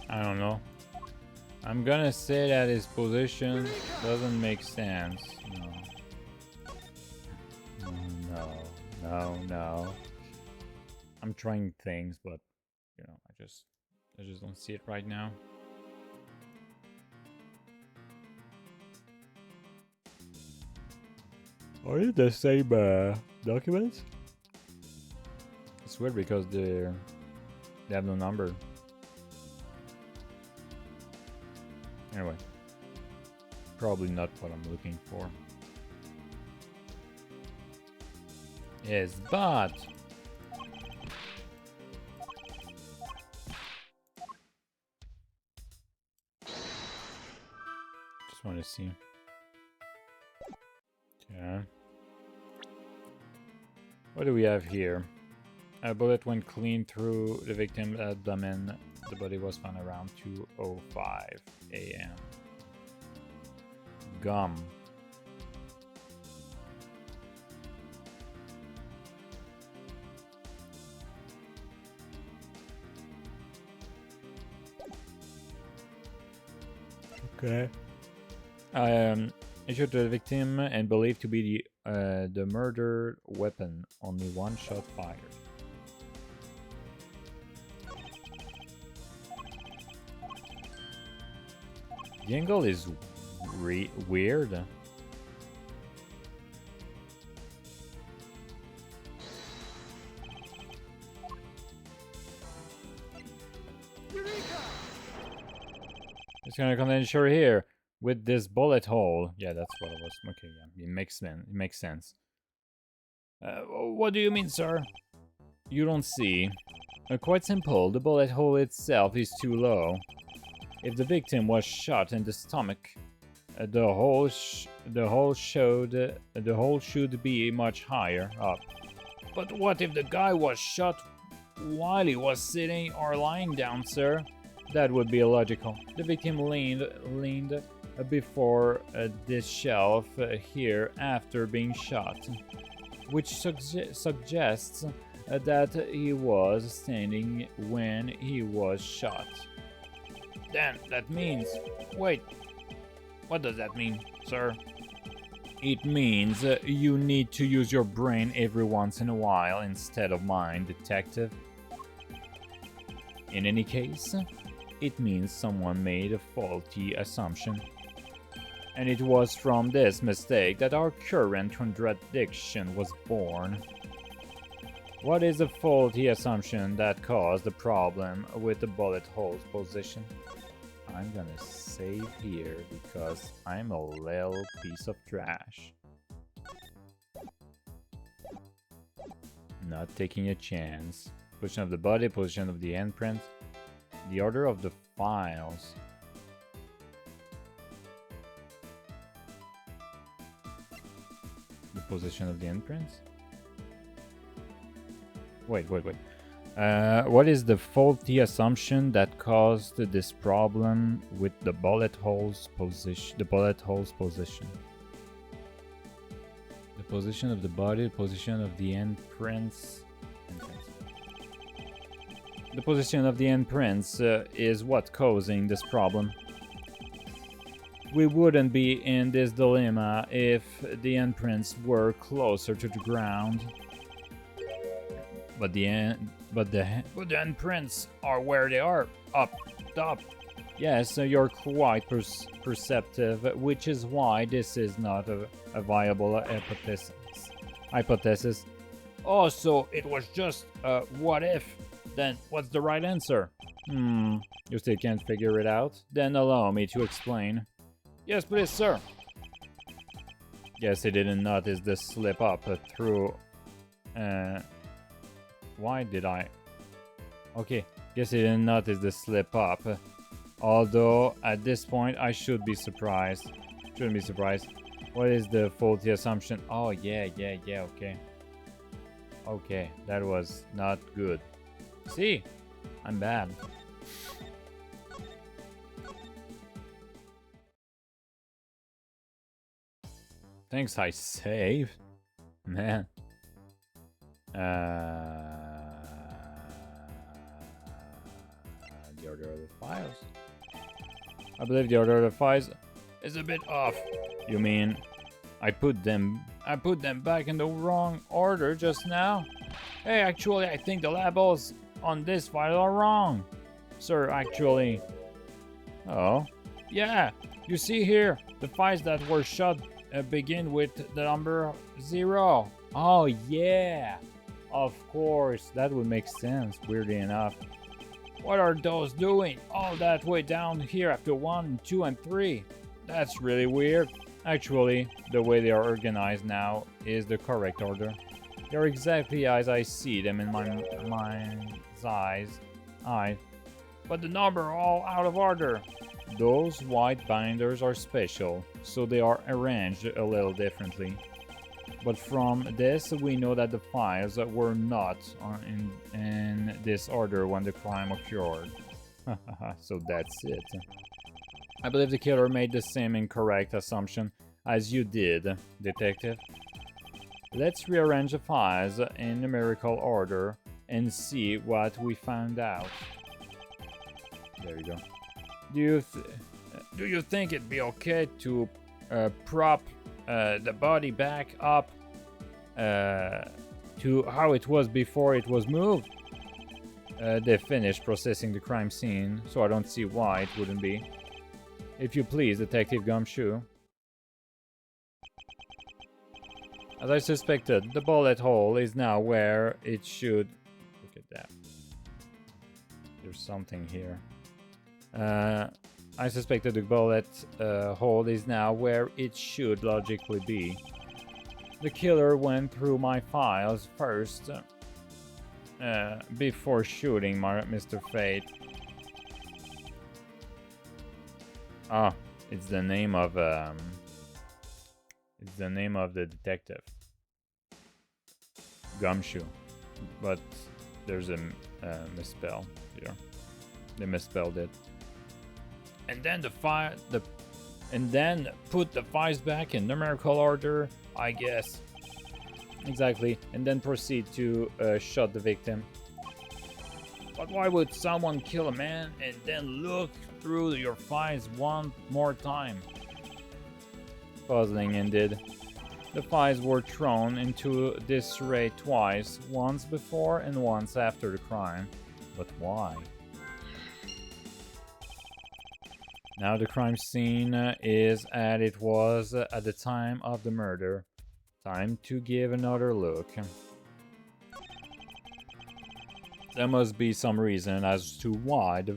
I don't know. I'm gonna say that his position doesn't make sense. No. I'm trying things, but you know, I just don't see it right now. Are it the same documents? It's weird because they have no number. Anyway, probably not what I'm looking for. Yes, but just want to see. Yeah. What do we have here? A bullet went clean through the victim's abdomen. The body was found around 2:05 a.m. Gum. Okay. Issued to the victim and believed to be the murder weapon. Only one shot fired. The angle is weird. It's gonna condenser here with this bullet hole. Yeah, that's what it was. Okay, yeah, it makes sense. It makes sense. What do you mean, sir? You don't see. Quite simple. The bullet hole itself is too low. If the victim was shot in the stomach, the hole should be much higher up. But what if the guy was shot while he was sitting or lying down, sir? That would be illogical. The victim leaned before this shelf here after being shot, which suggests that he was standing when he was shot. Then that means... Wait, what does that mean, sir? It means you need to use your brain every once in a while instead of mine, detective. In any case, it means someone made a faulty assumption. And it was from this mistake that our current contradiction was born. What is the faulty assumption that caused the problem with the bullet hole's position? I'm gonna save here because I'm a little piece of trash. Not taking a chance. Position of the body, position of the handprint, the order of the files. The position of the handprints? Wait. What is the faulty assumption that caused this problem with the bullet hole's position? The bullet hole's position. The position of the body, the position of the handprints. The position of the handprints is what causing this problem. We wouldn't be in this dilemma if the handprints were closer to the ground. But the handprints are where they are, up top. Yes, so you're quite perceptive, which is why this is not a viable hypothesis. Oh, so it was just what if? Then what's the right answer? You still can't figure it out? Then allow me to explain. Yes, please, sir. Guess he didn't notice the slip up through... Why did I... Okay, guess he didn't notice the slip up. Although, at this point, I should be surprised. Shouldn't be surprised. What is the faulty assumption? Oh, yeah, okay. Okay, that was not good. See? I'm bad. Thanks, I saved. Man. The order of the files. I believe the order of the files is a bit off. You mean I put them back in the wrong order just now? Hey, actually, I think the labels on this file are wrong. Sir, actually. Oh. Yeah, you see here, the files that were shot begin with the number 0. Oh, yeah. Of course, that would make sense, weirdly enough. What are those doing all that way down here after 1, 2, and 3? That's really weird. Actually, the way they are organized now is the correct order. They're exactly as I see them in my mind's eyes. But the number are all out of order. Those white binders are special, so they are arranged a little differently. But from this, we know that the files were not in this order when the crime occurred. So that's it. I believe the killer made the same incorrect assumption as you did, Detective. Let's rearrange the files in numerical order and see what we found out. There you go. Do you think it'd be okay to prop the body back up to how it was before it was moved? They finished processing the crime scene, so I don't see why it wouldn't be. If you please, Detective Gumshoe. As I suspected, the bullet hole is now where it should... Look at that. There's something here. I suspected the bullet hole is now where it should logically be. The killer went through my files first before shooting Mr. Fate. Ah, it's the name of the detective. Gumshoe. But there's a misspell here. They misspelled it. And then put the files back in numerical order, I guess. Exactly. And then proceed to shot the victim. But why would someone kill a man and then look through your files one more time? Puzzling indeed. The files were thrown into disarray twice, once before and once after the crime. But why? Now the crime scene is as it was at the time of the murder. Time to give another look. There must be some reason as to why the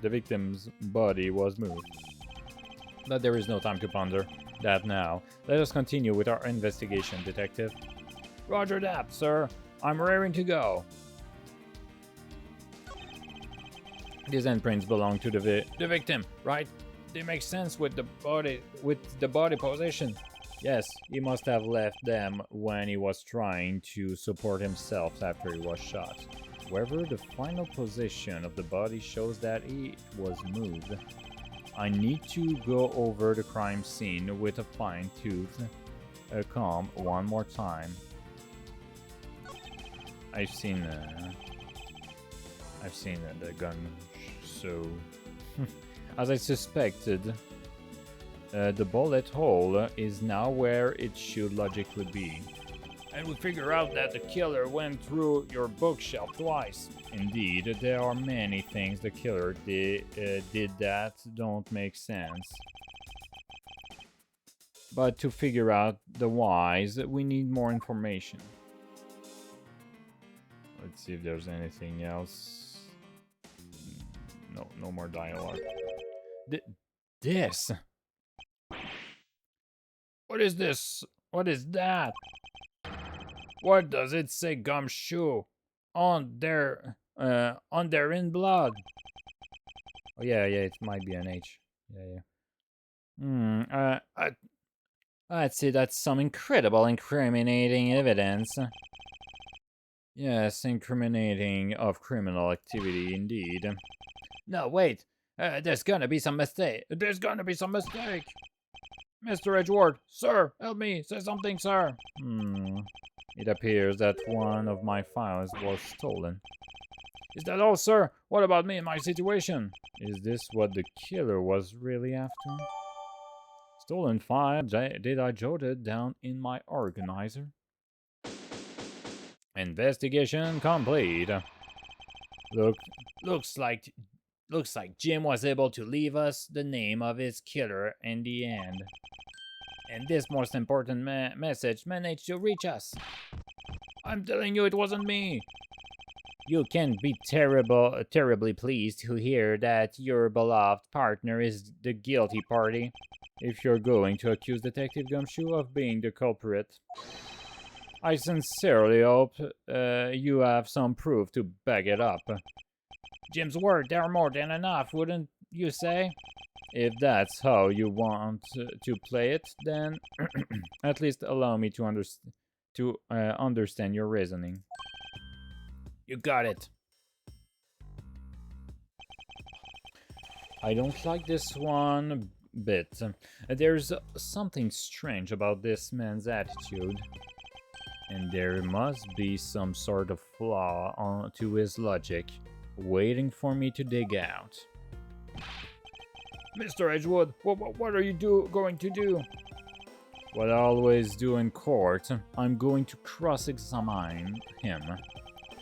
victim's body was moved. But there is no time to ponder that now. Let us continue with our investigation, Detective. Roger that, sir. I'm raring to go. These handprints belong to the victim, right? They make sense with the body position. Yes, he must have left them when he was trying to support himself after he was shot. However, the final position of the body shows that it was moved. I need to go over the crime scene with a fine-tooth comb one more time. I've seen the gun, so as I suspected, the bullet hole is now where it should logically be. And we figure out that the killer went through your bookshelf twice. Indeed, there are many things the killer did that don't make sense. But to figure out the whys, we need more information. Let's see if there's anything else. No more dialogue. This? What is this? What is that? What does it say, Gumshoe? On their in blood. Oh yeah, it might be an H. Yeah. I'd say that's some incredible incriminating evidence. Yes, incriminating of criminal activity indeed. No, wait. There's gonna be some mistake. Mr. Edgeworth, sir, help me. Say something, sir. It appears that one of my files was stolen. Is that all, sir? What about me and my situation? Is this what the killer was really after? Stolen file? Did I jot it down in my organizer? Investigation complete. Looks like Jim was able to leave us the name of his killer in the end. And this most important message managed to reach us. I'm telling you, it wasn't me. You can be terribly pleased to hear that your beloved partner is the guilty party. If you're going to accuse Detective Gumshoe of being the culprit, I sincerely hope you have some proof to back it up. Jim's word, they're more than enough, wouldn't you say? If that's how you want to play it, then at least allow me to understand your reasoning. You got it. I don't like this one bit. There's something strange about this man's attitude, and there must be some sort of flaw to his logic, waiting for me to dig out. Mr. Edgewood, what are you going to do? What I always do in court, I'm going to cross-examine him.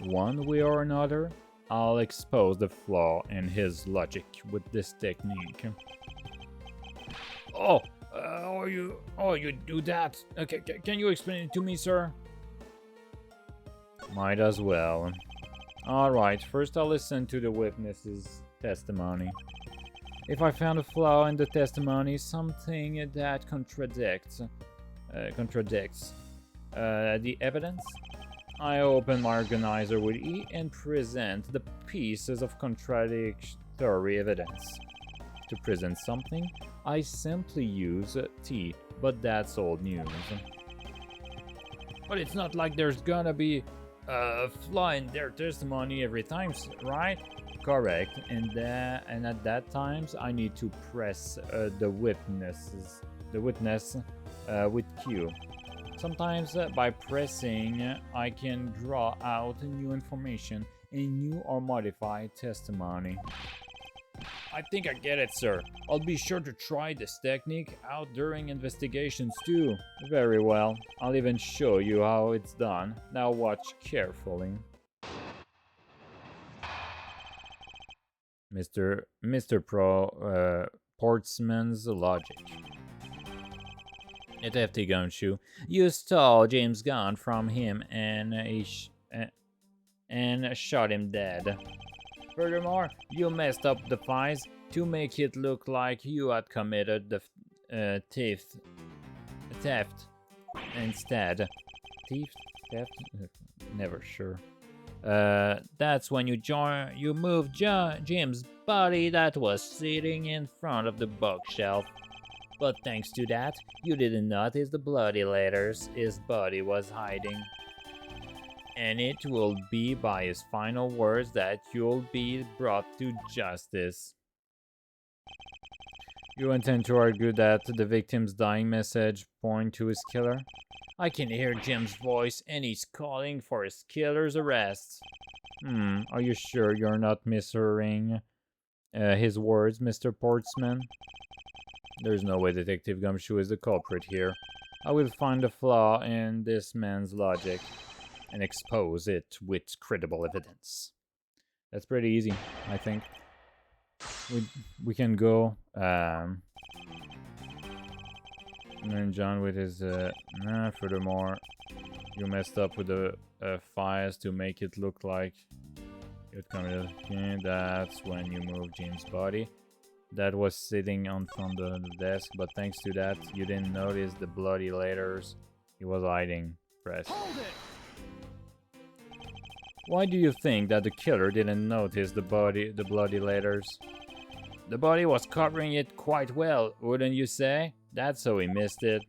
One way or another, I'll expose the flaw in his logic with this technique. You do that? Okay, can you explain it to me, sir? Might as well. Alright, first I'll listen to the witness's testimony. If I found a flaw in the testimony, something that contradicts the evidence, I open my organizer with E and present the pieces of contradictory evidence. To present something, I simply use T, but that's old news. But it's not like there's gonna be a flaw in their testimony every time, right? Correct, and at that times I need to press the witness with Q. Sometimes by pressing I can draw out new information, a new or modified testimony. I think I get it, sir. I'll be sure to try this technique out during investigations too. Very well. I'll even show you how it's done. Now watch carefully. Mr. Portsman's logic. Detective Gumshoe, you stole James' gun from him and shot him dead. Furthermore, you messed up the files to make it look like you had committed the theft instead. Theft? Never sure. That's when you moved Jim's body that was sitting in front of the bookshelf. But thanks to that, you didn't notice the bloody letters his body was hiding. And it will be by his final words that you'll be brought to justice. You intend to argue that the victim's dying message points to his killer? I can hear Jim's voice and he's calling for his killer's arrest. Are you sure you're not mishearing his words, Mr. Portsman? There's no way Detective Gumshoe is the culprit here. I will find a flaw in this man's logic and expose it with credible evidence. That's pretty easy, I think. We can go. And then John with his. Furthermore, you messed up with the files to make it look like it committed. Okay, that's when you moved Jim's body. That was sitting on front of the desk, but thanks to that, you didn't notice the bloody letters he was hiding. Press. Hold it! Why do you think that the killer didn't notice the bloody letters? The body was covering it quite well, wouldn't you say? That's how he missed it.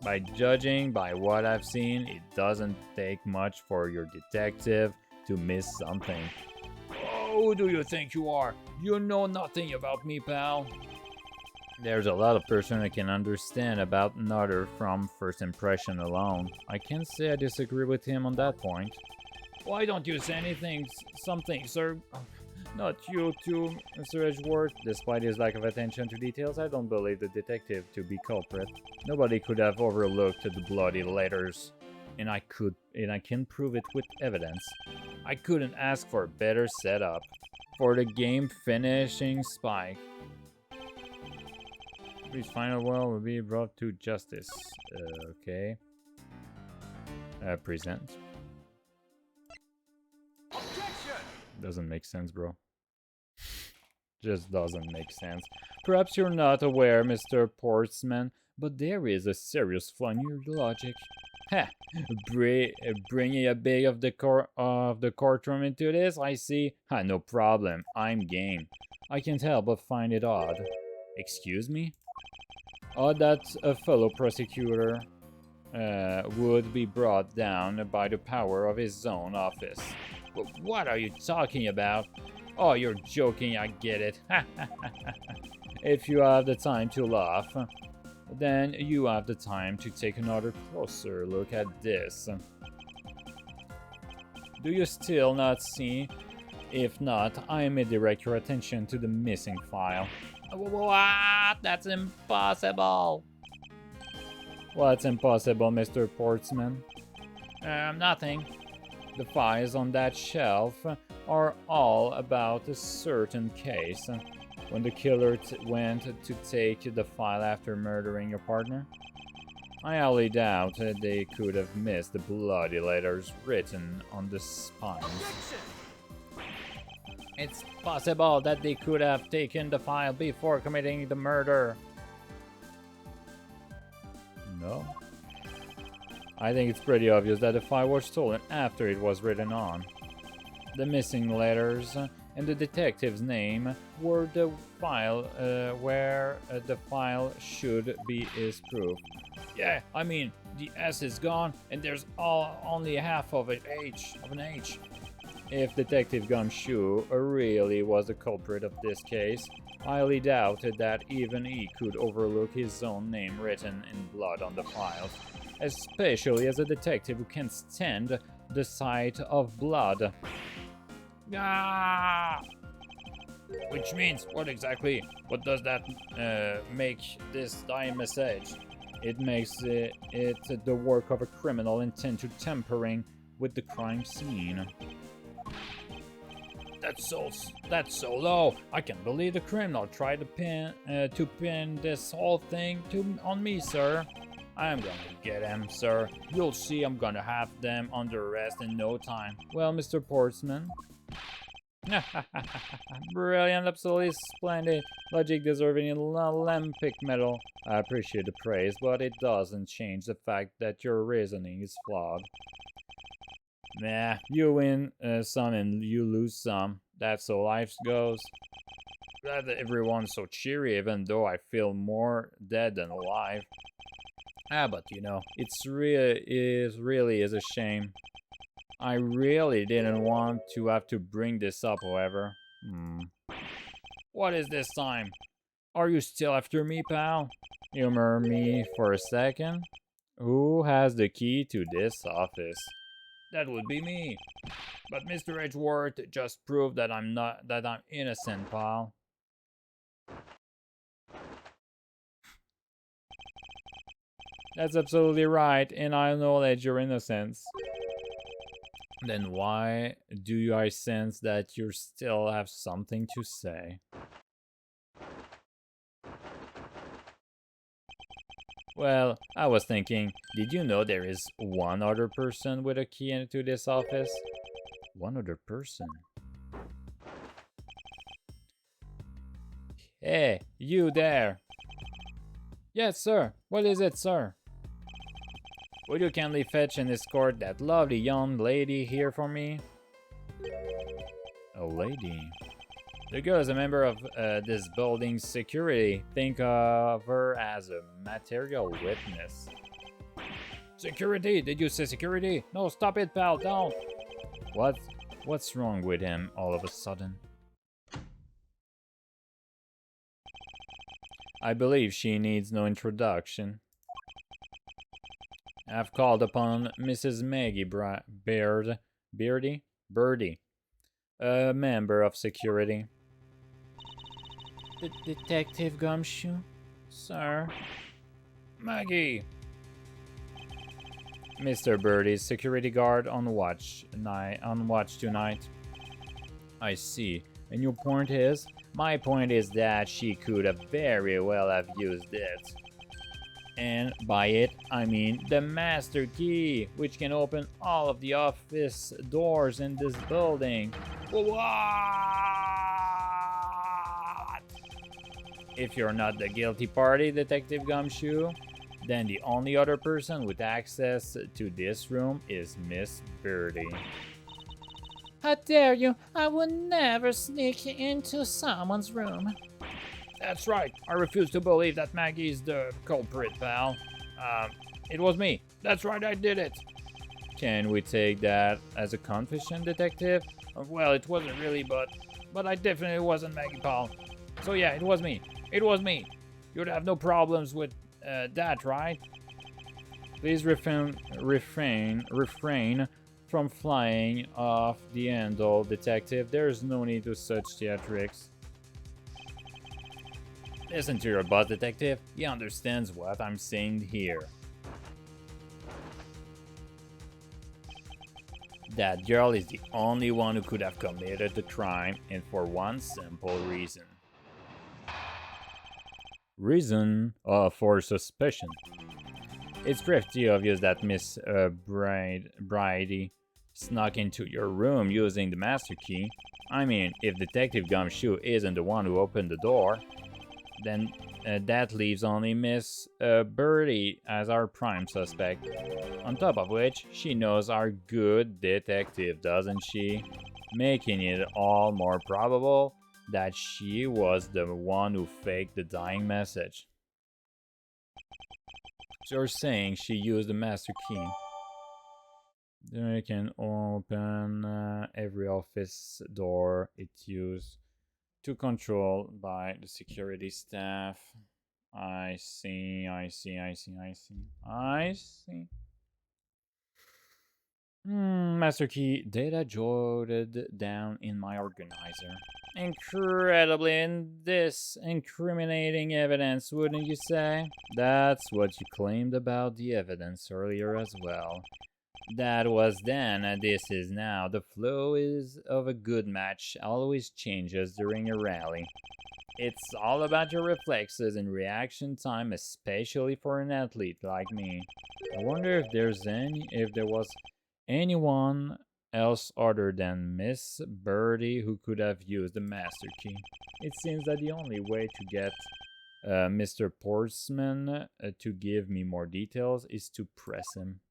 By judging by what I've seen, it doesn't take much for your detective to miss something. Oh, who do you think you are? You know nothing about me, pal. There's a lot of person I can understand about another from first impression alone. I can't say I disagree with him on that point. Why don't you say something, sir? Not you too, Mr. Edgeworth. Despite his lack of attention to details, I don't believe the detective to be culprit. Nobody could have overlooked the bloody letters, and I can prove it with evidence. I couldn't ask for a better setup for the game finishing spike. His final will be brought to justice. Okay. Present. Doesn't make sense, bro. Just doesn't make sense. Perhaps you're not aware, Mr. Portsman, but there is a serious flaw in your logic. Ha! Bringing a bit of the courtroom into this, I see. Ha, no problem. I'm game. I can't help but find it odd. Excuse me? Odd that a fellow prosecutor would be brought down by the power of his own office. But what are you talking about? Oh, you're joking, I get it. If you have the time to laugh, then you have the time to take another closer look at this. Do you still not see? If not, I may direct your attention to the missing file. What? That's impossible. What's impossible, Mr. Portsman? Nothing. The files on that shelf are all about a certain case. When the killer went to take the file after murdering your partner, I highly doubt they could have missed the bloody letters written on the spines. It's possible that they could have taken the file before committing the murder. No. I think it's pretty obvious that the file was stolen after it was written on. The missing letters and the detective's name were the file where the file should be is proof. Yeah, I mean, the S is gone and there's only half of an H. If Detective Gumshoe really was the culprit of this case, I highly doubted that even he could overlook his own name written in blood on the files, especially as a detective who can't stand the sight of blood. Ah! Which means, what exactly? What does that make this dying message? It makes it the work of a criminal intent to tampering with the crime scene. That's so low. I can't believe the criminal tried to pin this whole thing on me, sir. I'm gonna get him, sir. You'll see I'm gonna have them under arrest in no time. Well, Mr. Portsman. Brilliant, absolutely splendid. Logic deserving an Olympic medal. I appreciate the praise, but it doesn't change the fact that your reasoning is flawed. Nah, you win some and you lose some. That's how life goes. Glad that everyone's so cheery, even though I feel more dead than alive. But you know, it really is a shame. I really didn't want to have to bring this up, however. What is this time? Are you still after me, pal? Humor me for a second. Who has the key to this office? That would be me. But Mr. Edgeworth just proved that I'm innocent, pal. That's absolutely right, and I acknowledge your innocence. Then why do I sense that you still have something to say? Well, I was thinking, did you know there is one other person with a key into this office? One other person? Hey, you there! Yes, sir. What is it, sir? Would you kindly fetch and escort that lovely young lady here for me? A lady? The girl is a member of this building's security. Think of her as a material witness. Security? Did you say security? No, stop it, pal, don't! What's wrong with him all of a sudden? I believe she needs no introduction. I've called upon Mrs. Maggie Birdie, a member of security. Detective Gumshoe, sir. Maggie. Mr. Birdie's security guard on watch tonight. I see. And your point is? My point is that she could have very well have used it. And by it, I mean the master key, which can open all of the office doors in this building. What? If you're not the guilty party, Detective Gumshoe, then the only other person with access to this room is Miss Birdie. How dare you? I would never sneak into someone's room. That's right. I refuse to believe that Maggie's the culprit, pal. It was me. That's right, I did it. Can we take that as a confession, Detective? Well, it wasn't really, but I definitely wasn't Maggie, pal. So yeah, it was me. It was me. You'd have no problems with that, right? Please refrain from flying off the handle, Detective. There's no need to such theatrics. Listen to your boss, Detective. He understands what I'm saying here. That girl is the only one who could have committed the crime, and for one simple reason. Reason for suspicion. It's pretty obvious that Miss Bridie snuck into your room using the master key. I mean, if Detective Gumshoe isn't the one who opened the door, then that leaves only Miss Birdie as our prime suspect. On top of which, she knows our good detective, doesn't she? Making it all more probable that she was the one who faked the dying message. So you're saying she used the master key. Then it can open every office door it's used to control by the security staff. I see. Master key data jotted down in my organizer. Incredibly, in this incriminating evidence, wouldn't you say? That's what you claimed about the evidence earlier as well. That was then, and this is now. The flow is of a good match always changes during a rally. It's all about your reflexes and reaction time, especially for an athlete like me. I wonder if there was anyone else other than Miss Birdie who could have used the master key. It seems that the only way to get Mr. Portsman to give me more details is to press him.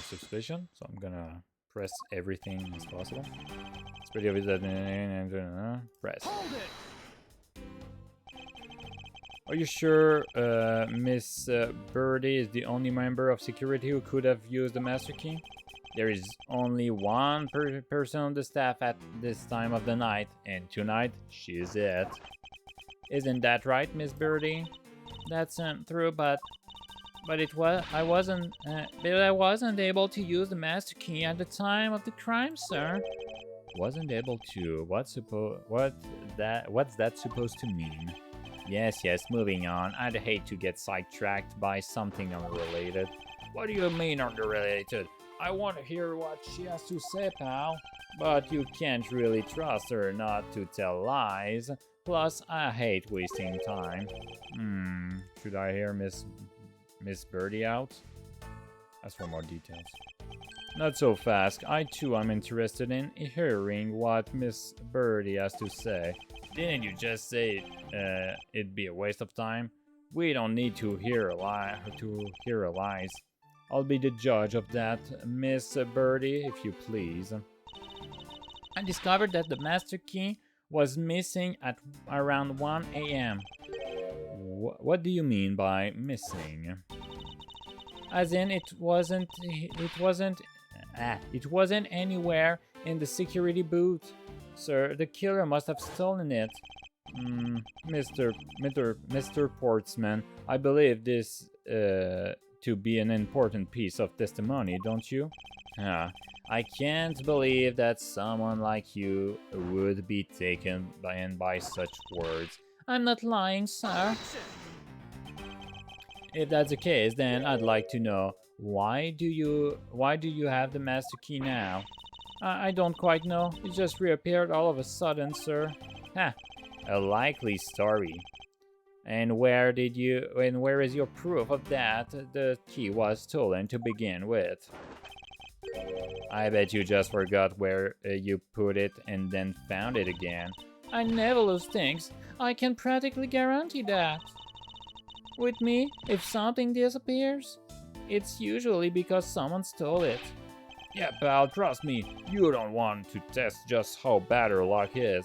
Suspicion, so I'm gonna press everything as possible. It's pretty obvious that press. Are you sure Miss Birdie is the only member of security who could have used the master key? There is only one person on the staff at this time of the night, and tonight she's it. Isn't that right, Miss Birdie? That's true, but I wasn't able to use the master key at the time of the crime, sir. Wasn't able to. What's that supposed to mean? Yes, moving on. I'd hate to get sidetracked by something unrelated. What do you mean unrelated? I want to hear what she has to say, pal. But you can't really trust her not to tell lies. Plus, I hate wasting time. Should I hear Miss Birdie out? Ask for more details. Not so fast. I too am interested in hearing what Miss Birdie has to say. Didn't you just say it'd be a waste of time? We don't need to hear lies. I'll be the judge of that, Miss Birdie, if you please. I discovered that the master key was missing at around 1 a.m. What do you mean by missing? As in, it wasn't anywhere in the security booth. Sir, the killer must have stolen it. Mr. Portsman, I believe this to be an important piece of testimony, don't you? I can't believe that someone like you would be taken by such words. I'm not lying, sir. If that's the case, then I'd like to know why do you have the master key now? I don't quite know. It just reappeared all of a sudden, sir. Ha! A likely story. And where is your proof of that the key was stolen to begin with? I bet you just forgot where you put it and then found it again. I never lose things. I can practically guarantee that. With me, if something disappears, it's usually because someone stole it. Yeah, pal, trust me, you don't want to test just how bad your luck is.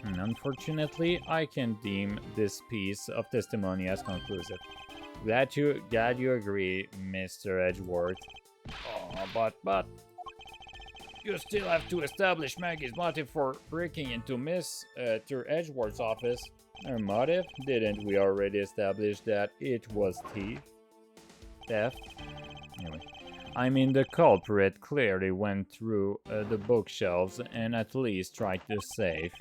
Unfortunately, I can deem this piece of testimony as conclusive. Glad you agree, Mr. Edgeworth. Oh, but you still have to establish Maggie's motive for breaking into Mr. Edgeworth's office. Her motive? Didn't we already establish that it was theft? Anyway. I mean, the culprit clearly went through the bookshelves and at least tried the safe.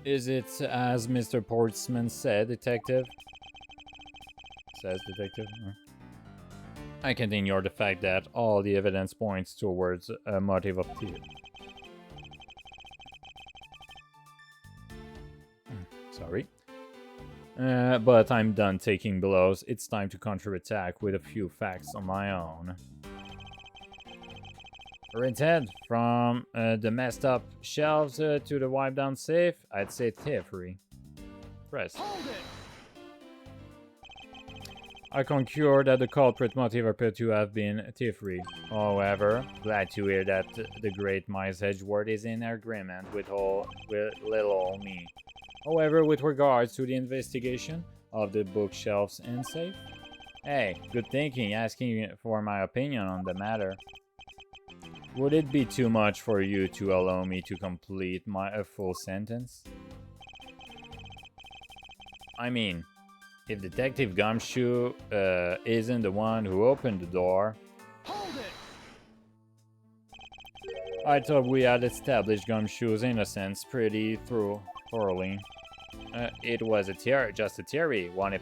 Is it as Mr. Portsman said, Detective? Says Detective. I can't ignore the fact that all the evidence points towards a motive of theft. Sorry. But I'm done taking blows. It's time to counterattack with a few facts on my own. Redhead, from the messed up shelves to the wiped down safe, I'd say thievery. Press. I concur that the culprit motive appeared to have been thievery. However, glad to hear that the great Miles Edgeworth is in agreement with little old me. However, with regards to the investigation of the bookshelves and safe, hey, good thinking, asking for my opinion on the matter. Would it be too much for you to allow me to complete my full sentence? I mean, if Detective Gumshoe isn't the one who opened the door... Hold it! I thought we had established Gumshoe's innocence pretty thoroughly. It was just a theory, one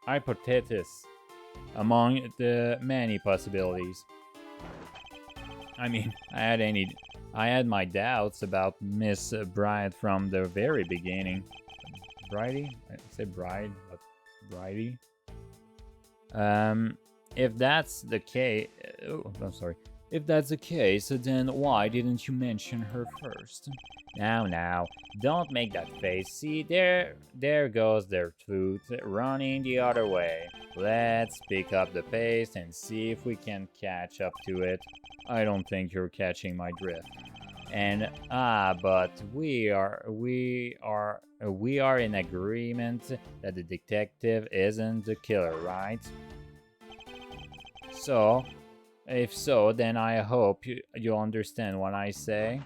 hypothesis among the many possibilities. I mean, I had my doubts about Miss Bride from the very beginning. Bridie? I say Bride, but Bridie. If that's the case, oh, I'm sorry. If that's the case, then why didn't you mention her first? Now, don't make that face. See, there goes their truth running the other way. Let's pick up the pace and see if we can catch up to it. I don't think you're catching my drift. And but we are in agreement that the detective isn't the killer, right? So, if so, then I hope you understand what I say.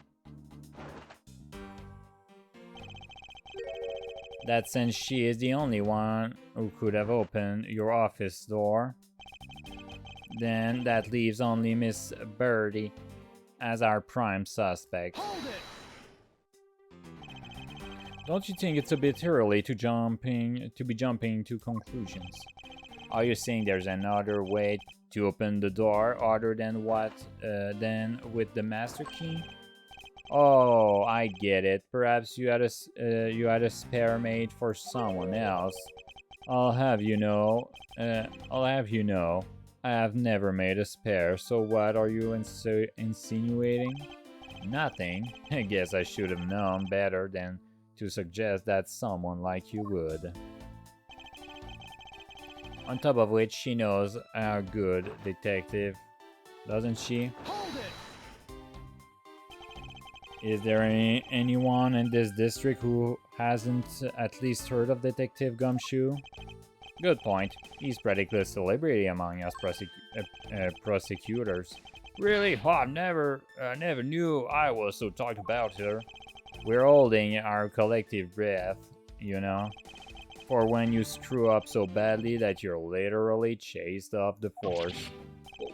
That since she is the only one who could have opened your office door, then that leaves only Miss Birdie as our prime suspect. Don't you think it's a bit early to be jumping to conclusions? Are you saying there's another way to open the door other than with the master key? Oh, I get it. Perhaps you had a spare made for someone else. I'll have you know, I have never made a spare. So what are you insinuating? Nothing. I guess I should have known better than to suggest that someone like you would. On top of which, she knows our good detective, doesn't she? Hold it! Is there anyone in this district who hasn't at least heard of Detective Gumshoe? Good point. He's practically a celebrity among us prosecutors. Really? Oh, I never knew I was so talked about here. We're holding our collective breath, you know, for when you screw up so badly that you're literally chased off the force.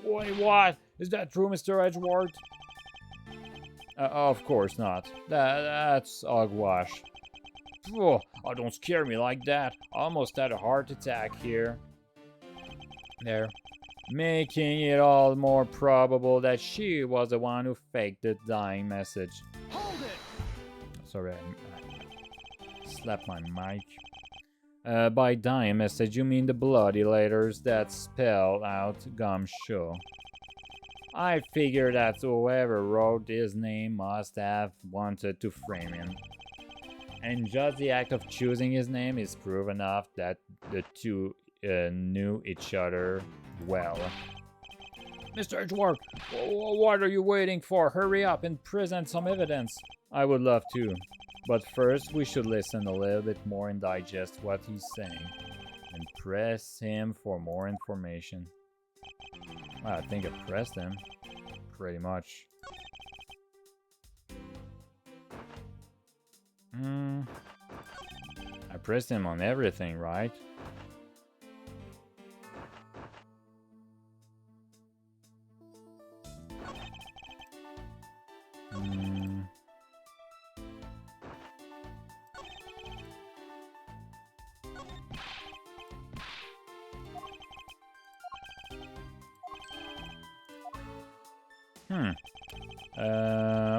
Wait, what? Is that true, Mr. Edgeworth? Of course not. That's hogwash. Oh, don't scare me like that. I almost had a heart attack here. There. making it all more probable that she was the one who faked the dying message. Hold it! Sorry, I slapped my mic. By dying message, you mean the bloody letters that spell out Gumshoe. I figure that whoever wrote his name must have wanted to frame him. And just the act of choosing his name is proof enough that the two knew each other well. Mr. Edgeworth, what are you waiting for? Hurry up and present some evidence. I would love to. But first, we should listen a little bit more and digest what he's saying. And press him for more information. Well, I think I pressed him. Pretty much. I pressed him on everything, right?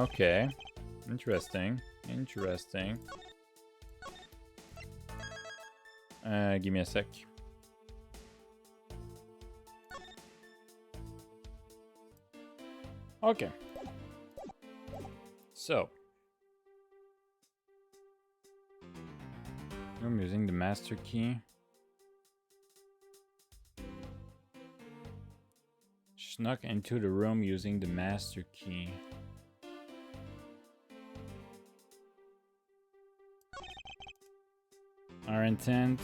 Okay. Interesting. Interesting. Give me a sec. Okay. So. I'm using the master key. Snuck into the room using the master key. Our intent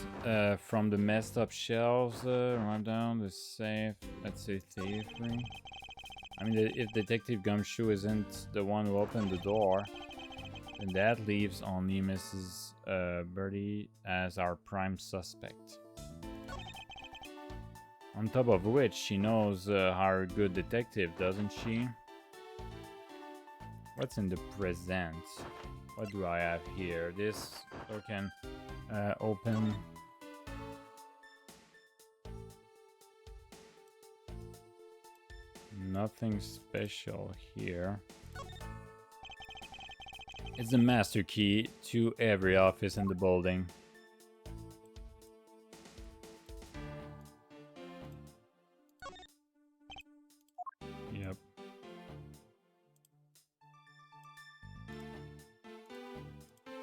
from the messed up shelves, run down the safe, let's say thievery. I mean, if Detective Gumshoe isn't the one who opened the door, then that leaves only Mrs. Birdie as our prime suspect. On top of which, she knows how a good detective, doesn't she? What's in the present? What do I have here? This token. Open. Nothing special here. It's the master key to every office in the building. Yep.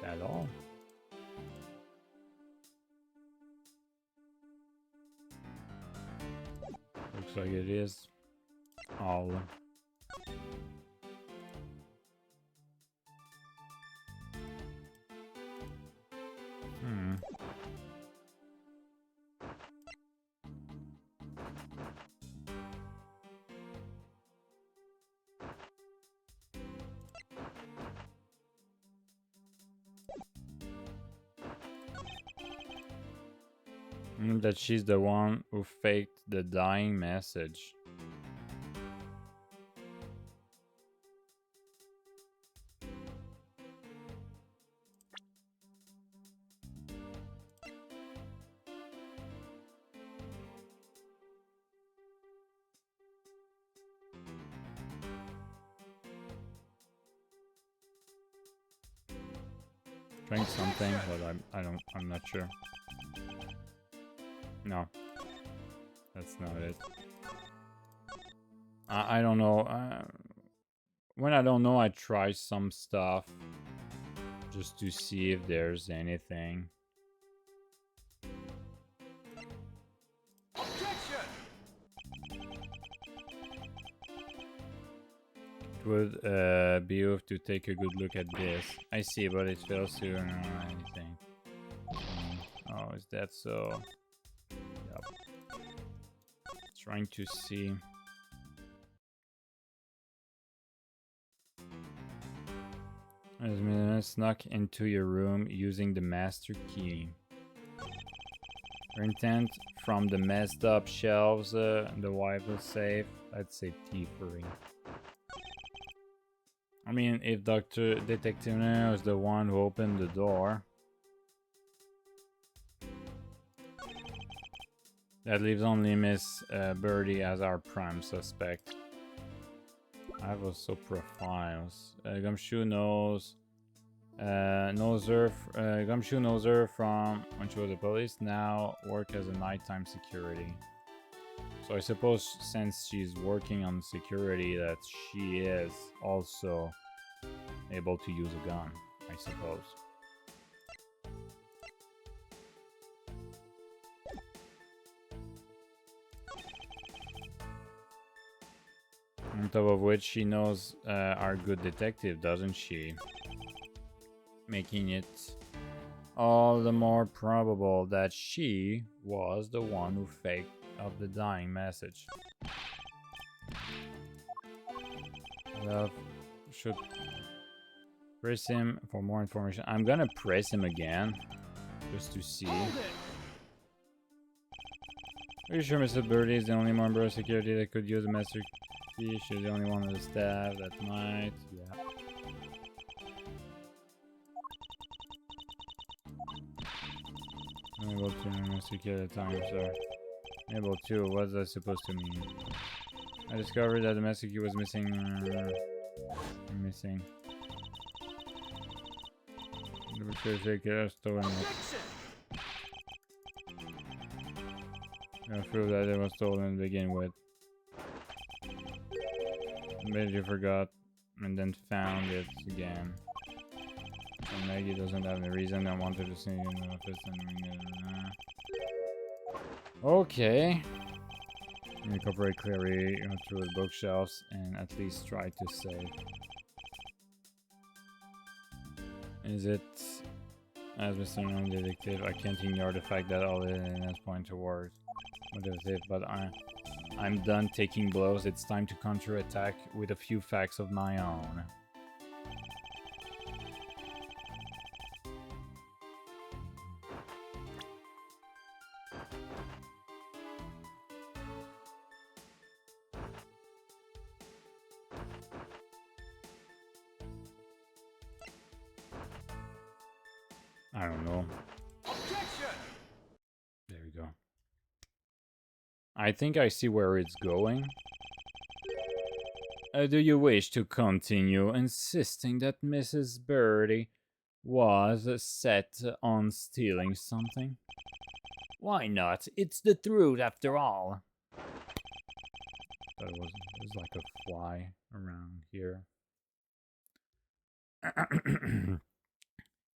That all? Looks like it is all. That she's the one who faked the dying message. Trying something, but I'm not sure. No, that's not it. I don't know. When I don't know, I try some stuff just to see if there's anything. Objection! It would behoove to take a good look at this. I see, but it fails to know anything. Oh, is that so? Yep. Trying to see. Snuck into your room using the master key. Your intent from the messed up shelves, the Bible safe, I'd say thievery. I mean, if Dr. Detective is the one who opened the door. That leaves only Miss Birdie as our prime suspect. I have also profiles. Gumshoe knows her. Gumshoe knows her from when she was a police. Now work as a nighttime security. So I suppose since she's working on security, that she is also able to use a gun. I suppose. On top of which, she knows our good detective, doesn't she? Making it all the more probable that she was the one who faked up the dying message. Well, should press him for more information. I'm gonna press him again, just to see. Are you sure Mr. Birdie is the only member of security that could use a master key? She's the only one of the staff that might. Yeah. Able to secure the time, sir. Able to. What's that supposed to mean? I discovered that the master key was missing. Missing. Stolen it. I prove that it was stolen to begin with. Maybe you forgot and then found it again. And Maggie doesn't have any reason. I wanted to see you in the office and okay. Incorporate clearly through the bookshelves and at least try to save. Is it as Mr. Non-Detective? I can't ignore the fact that all it is point towards motive, but I'm done taking blows. It's time to counterattack with a few facts of my own. I don't know. Objection! There we go. I think I see where it's going. Do you wish to continue insisting that Mrs. Birdie was set on stealing something? Why not? It's the truth after all. But there's like a fly around here.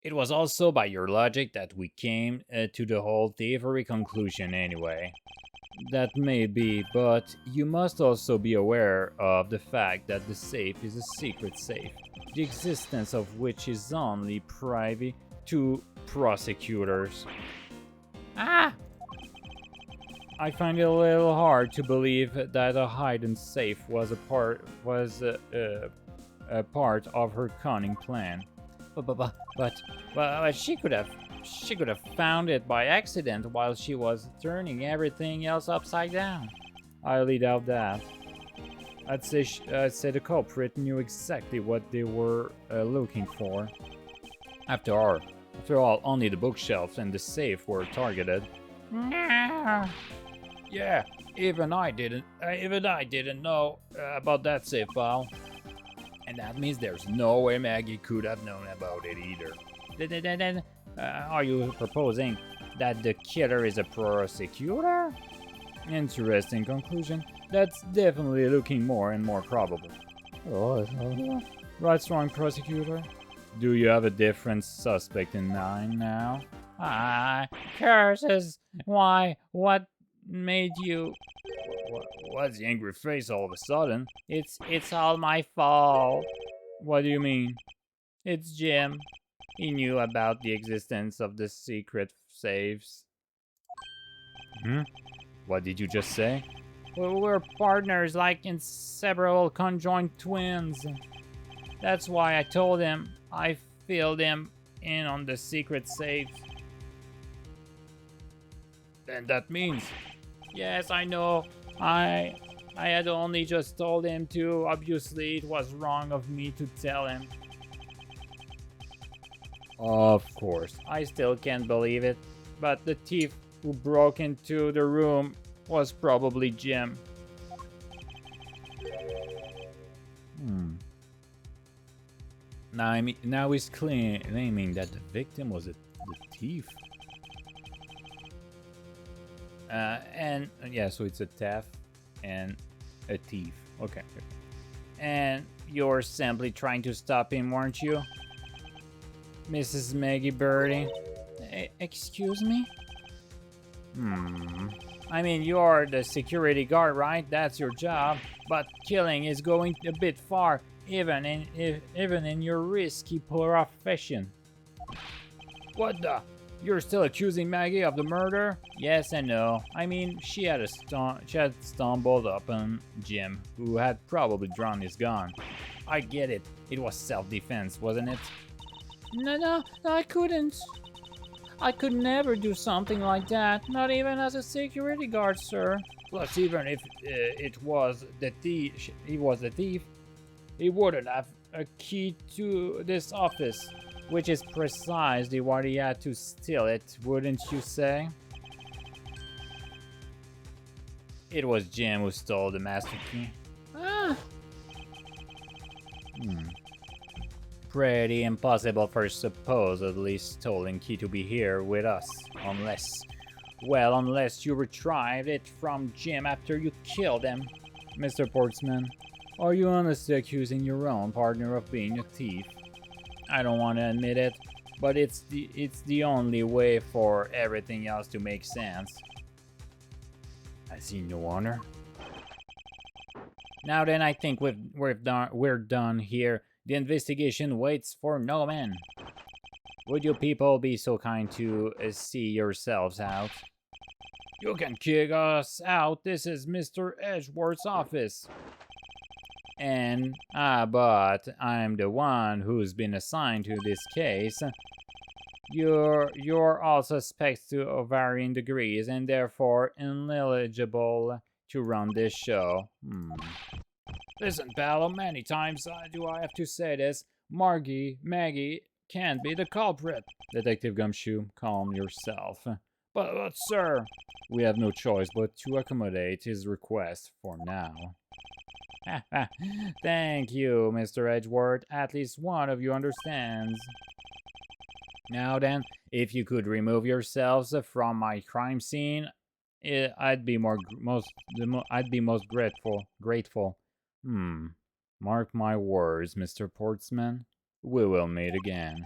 It was also by your logic that we came to the whole thievery conclusion anyway. That may be, but you must also be aware of the fact that the safe is a secret safe, the existence of which is only private to prosecutors. Ah! I find it a little hard to believe that a hidden safe was a part of her cunning plan. But she could have found it by accident while she was turning everything else upside down. I highly doubt that. I'd say the culprit knew exactly what they were looking for. After all, only the bookshelves and the safe were targeted. Yeah, even I didn't know about that safe file. And that means there's no way Maggie could have known about it either. Then, are you proposing that the killer is a prosecutor? Interesting conclusion. That's definitely looking more and more probable. Right, strong prosecutor? Do you have a different suspect in mind now? Curses! Why? What made you... What's the angry face all of a sudden? It's all my fault. What do you mean? It's Jim. He knew about the existence of the secret safes. What did you just say? We're partners, like inseparable conjoined twins. That's why I told him I filled him in on the secret safe. Then that means... Yes, I know. I had only just told him to. Obviously, it was wrong of me to tell him. Of course. I still can't believe it. But the thief who broke into the room was probably Jim. Now he's claiming that the victim was the thief. And yeah, so it's a theft and a thief. Okay. And you're simply trying to stop him, weren't you, Mrs. Maggie Birdie? Excuse me? I mean, you're the security guard, right? That's your job. But killing is going a bit far, even in your risky profession. What the? You're still accusing Maggie of the murder? Yes and no. I mean, she had stumbled upon Jim, who had probably drawn his gun. I get it. It was self-defense, wasn't it? No, I couldn't. I could never do something like that, not even as a security guard, sir. Plus, even if it was the thief, he was the thief, he wouldn't have a key to this office, which is precisely why he had to steal it, wouldn't you say? It was Jim who stole the master key. Pretty impossible for supposedly stolen key to be here with us, unless you retrieved it from Jim after you killed him. Mr. Portsman, are you honestly accusing your own partner of being a thief? I don't want to admit it, but it's the only way for everything else to make sense. I see no honor. Now then, I think we're done here. The investigation waits for no man. Would you people be so kind to see yourselves out? You can kick us out. This is Mr. Edgeworth's office. But I'm the one who's been assigned to this case. You're all suspects to varying degrees and therefore ineligible to run this show. Listen, pal, many times do I have to say this? Maggie can't be the culprit. Detective Gumshoe, calm yourself. But sir, we have no choice but to accommodate his request for now. Thank you, Mr. Edgeworth. At least one of you understands. Now then, if you could remove yourselves from my crime scene, I'd be most grateful. Mark my words, Mr. Portsman. We will meet again.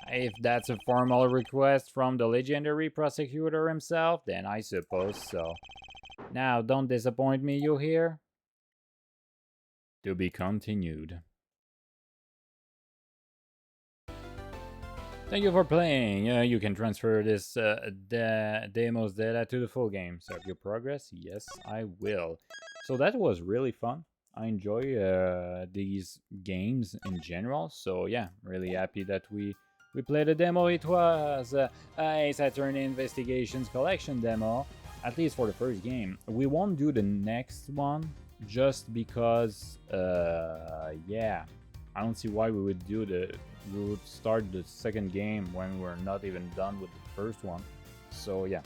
If that's a formal request from the legendary prosecutor himself, then I suppose so. Now, don't disappoint me, you hear? To be continued. Thank you for playing. You can transfer this demo's data to the full game. Save your progress? Yes, I will. So that was really fun. I enjoy these games in general. So yeah, really happy that we played a demo. It was a Saturn Investigations Collection demo, at least for the first game. We won't do the next one just because, yeah, I don't see why we would start the second game when we're not even done with the first one. So yeah,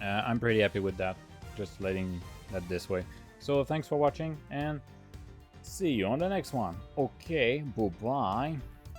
I'm pretty happy with that, just letting that this way. So thanks for watching and see you on the next one. Okay, bye-bye.